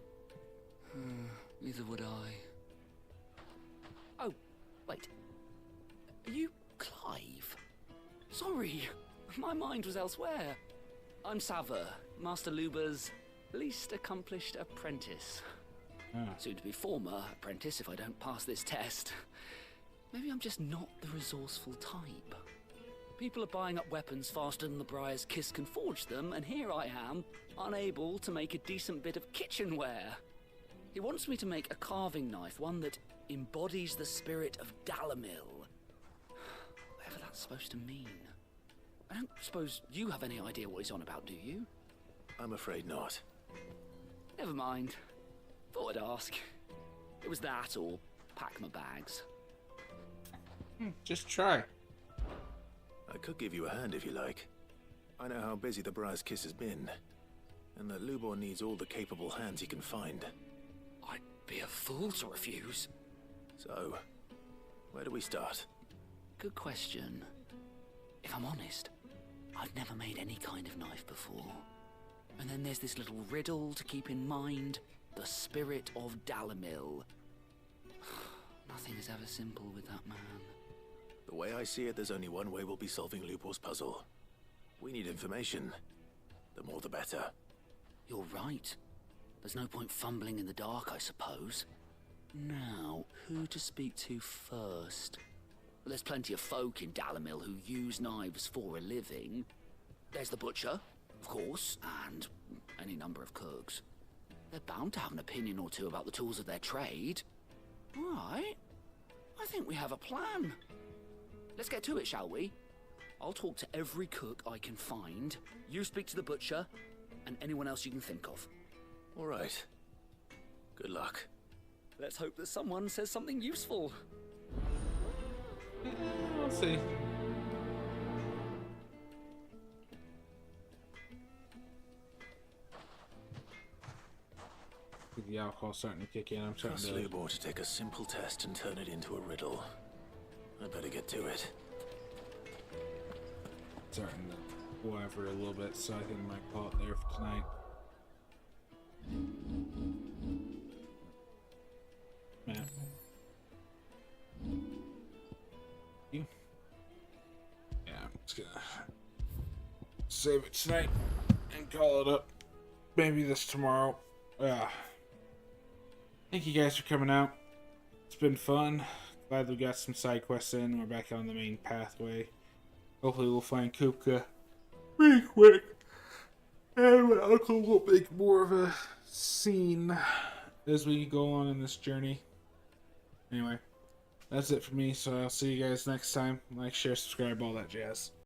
Neither would I. Oh, wait. Are you Clive? Sorry, my mind was elsewhere. I'm Sava, Master Luba's least accomplished apprentice. Soon to be former apprentice if I don't pass this test. Maybe I'm just not the resourceful type. People are buying up weapons faster than the Briar's Kiss can forge them, and here I am, unable to make a decent bit of kitchenware. He wants me to make a carving knife, one that embodies the spirit of Dalamil. Whatever that's supposed to mean. I don't suppose you have any idea what he's on about, do you? I'm afraid not. Never mind. Thought I'd ask. It was that or pack my bags. Just try. I could give you a hand if you like. I know how busy the Briar's Kiss has been, and that Lubor needs all the capable hands he can find. I'd be a fool to refuse. So, where do we start? Good question. If I'm honest, I've never made any kind of knife before. And then there's this little riddle to keep in mind. The spirit of Dalamil. Nothing is ever simple with that man. The way I see it, there's only one way we'll be solving Lubor's puzzle. We need information. The more the better. You're right. There's no point fumbling in the dark, I suppose. Now, who to speak to first? Well, there's plenty of folk in Dalamil who use knives for a living. There's the butcher, of course, and any number of cooks. They're bound to have an opinion or two about the tools of their trade. Right. I think we have a plan. Let's get to it, shall we? I'll talk to every cook I can find. You speak to the butcher, and anyone else you can think of. All right. Good luck. Let's hope that someone says something useful. We'll see. The alcohol's starting to kick in. I'm starting Trust to... Lubor to take a simple test and turn it into a riddle. I better get to it. Starting to waver a little bit, so I think I might call it there for tonight. Matt. You? Yeah, I'm just gonna save it tonight and call it up. Maybe this tomorrow. Thank you guys for coming out. It's been fun. Glad we got some side quests in. We're back on the main pathway. Hopefully we'll find Kupka pretty quick. And my uncle will make more of a scene as we go on in this journey. Anyway, that's it for me. So I'll see you guys next time. Like, share, subscribe, all that jazz.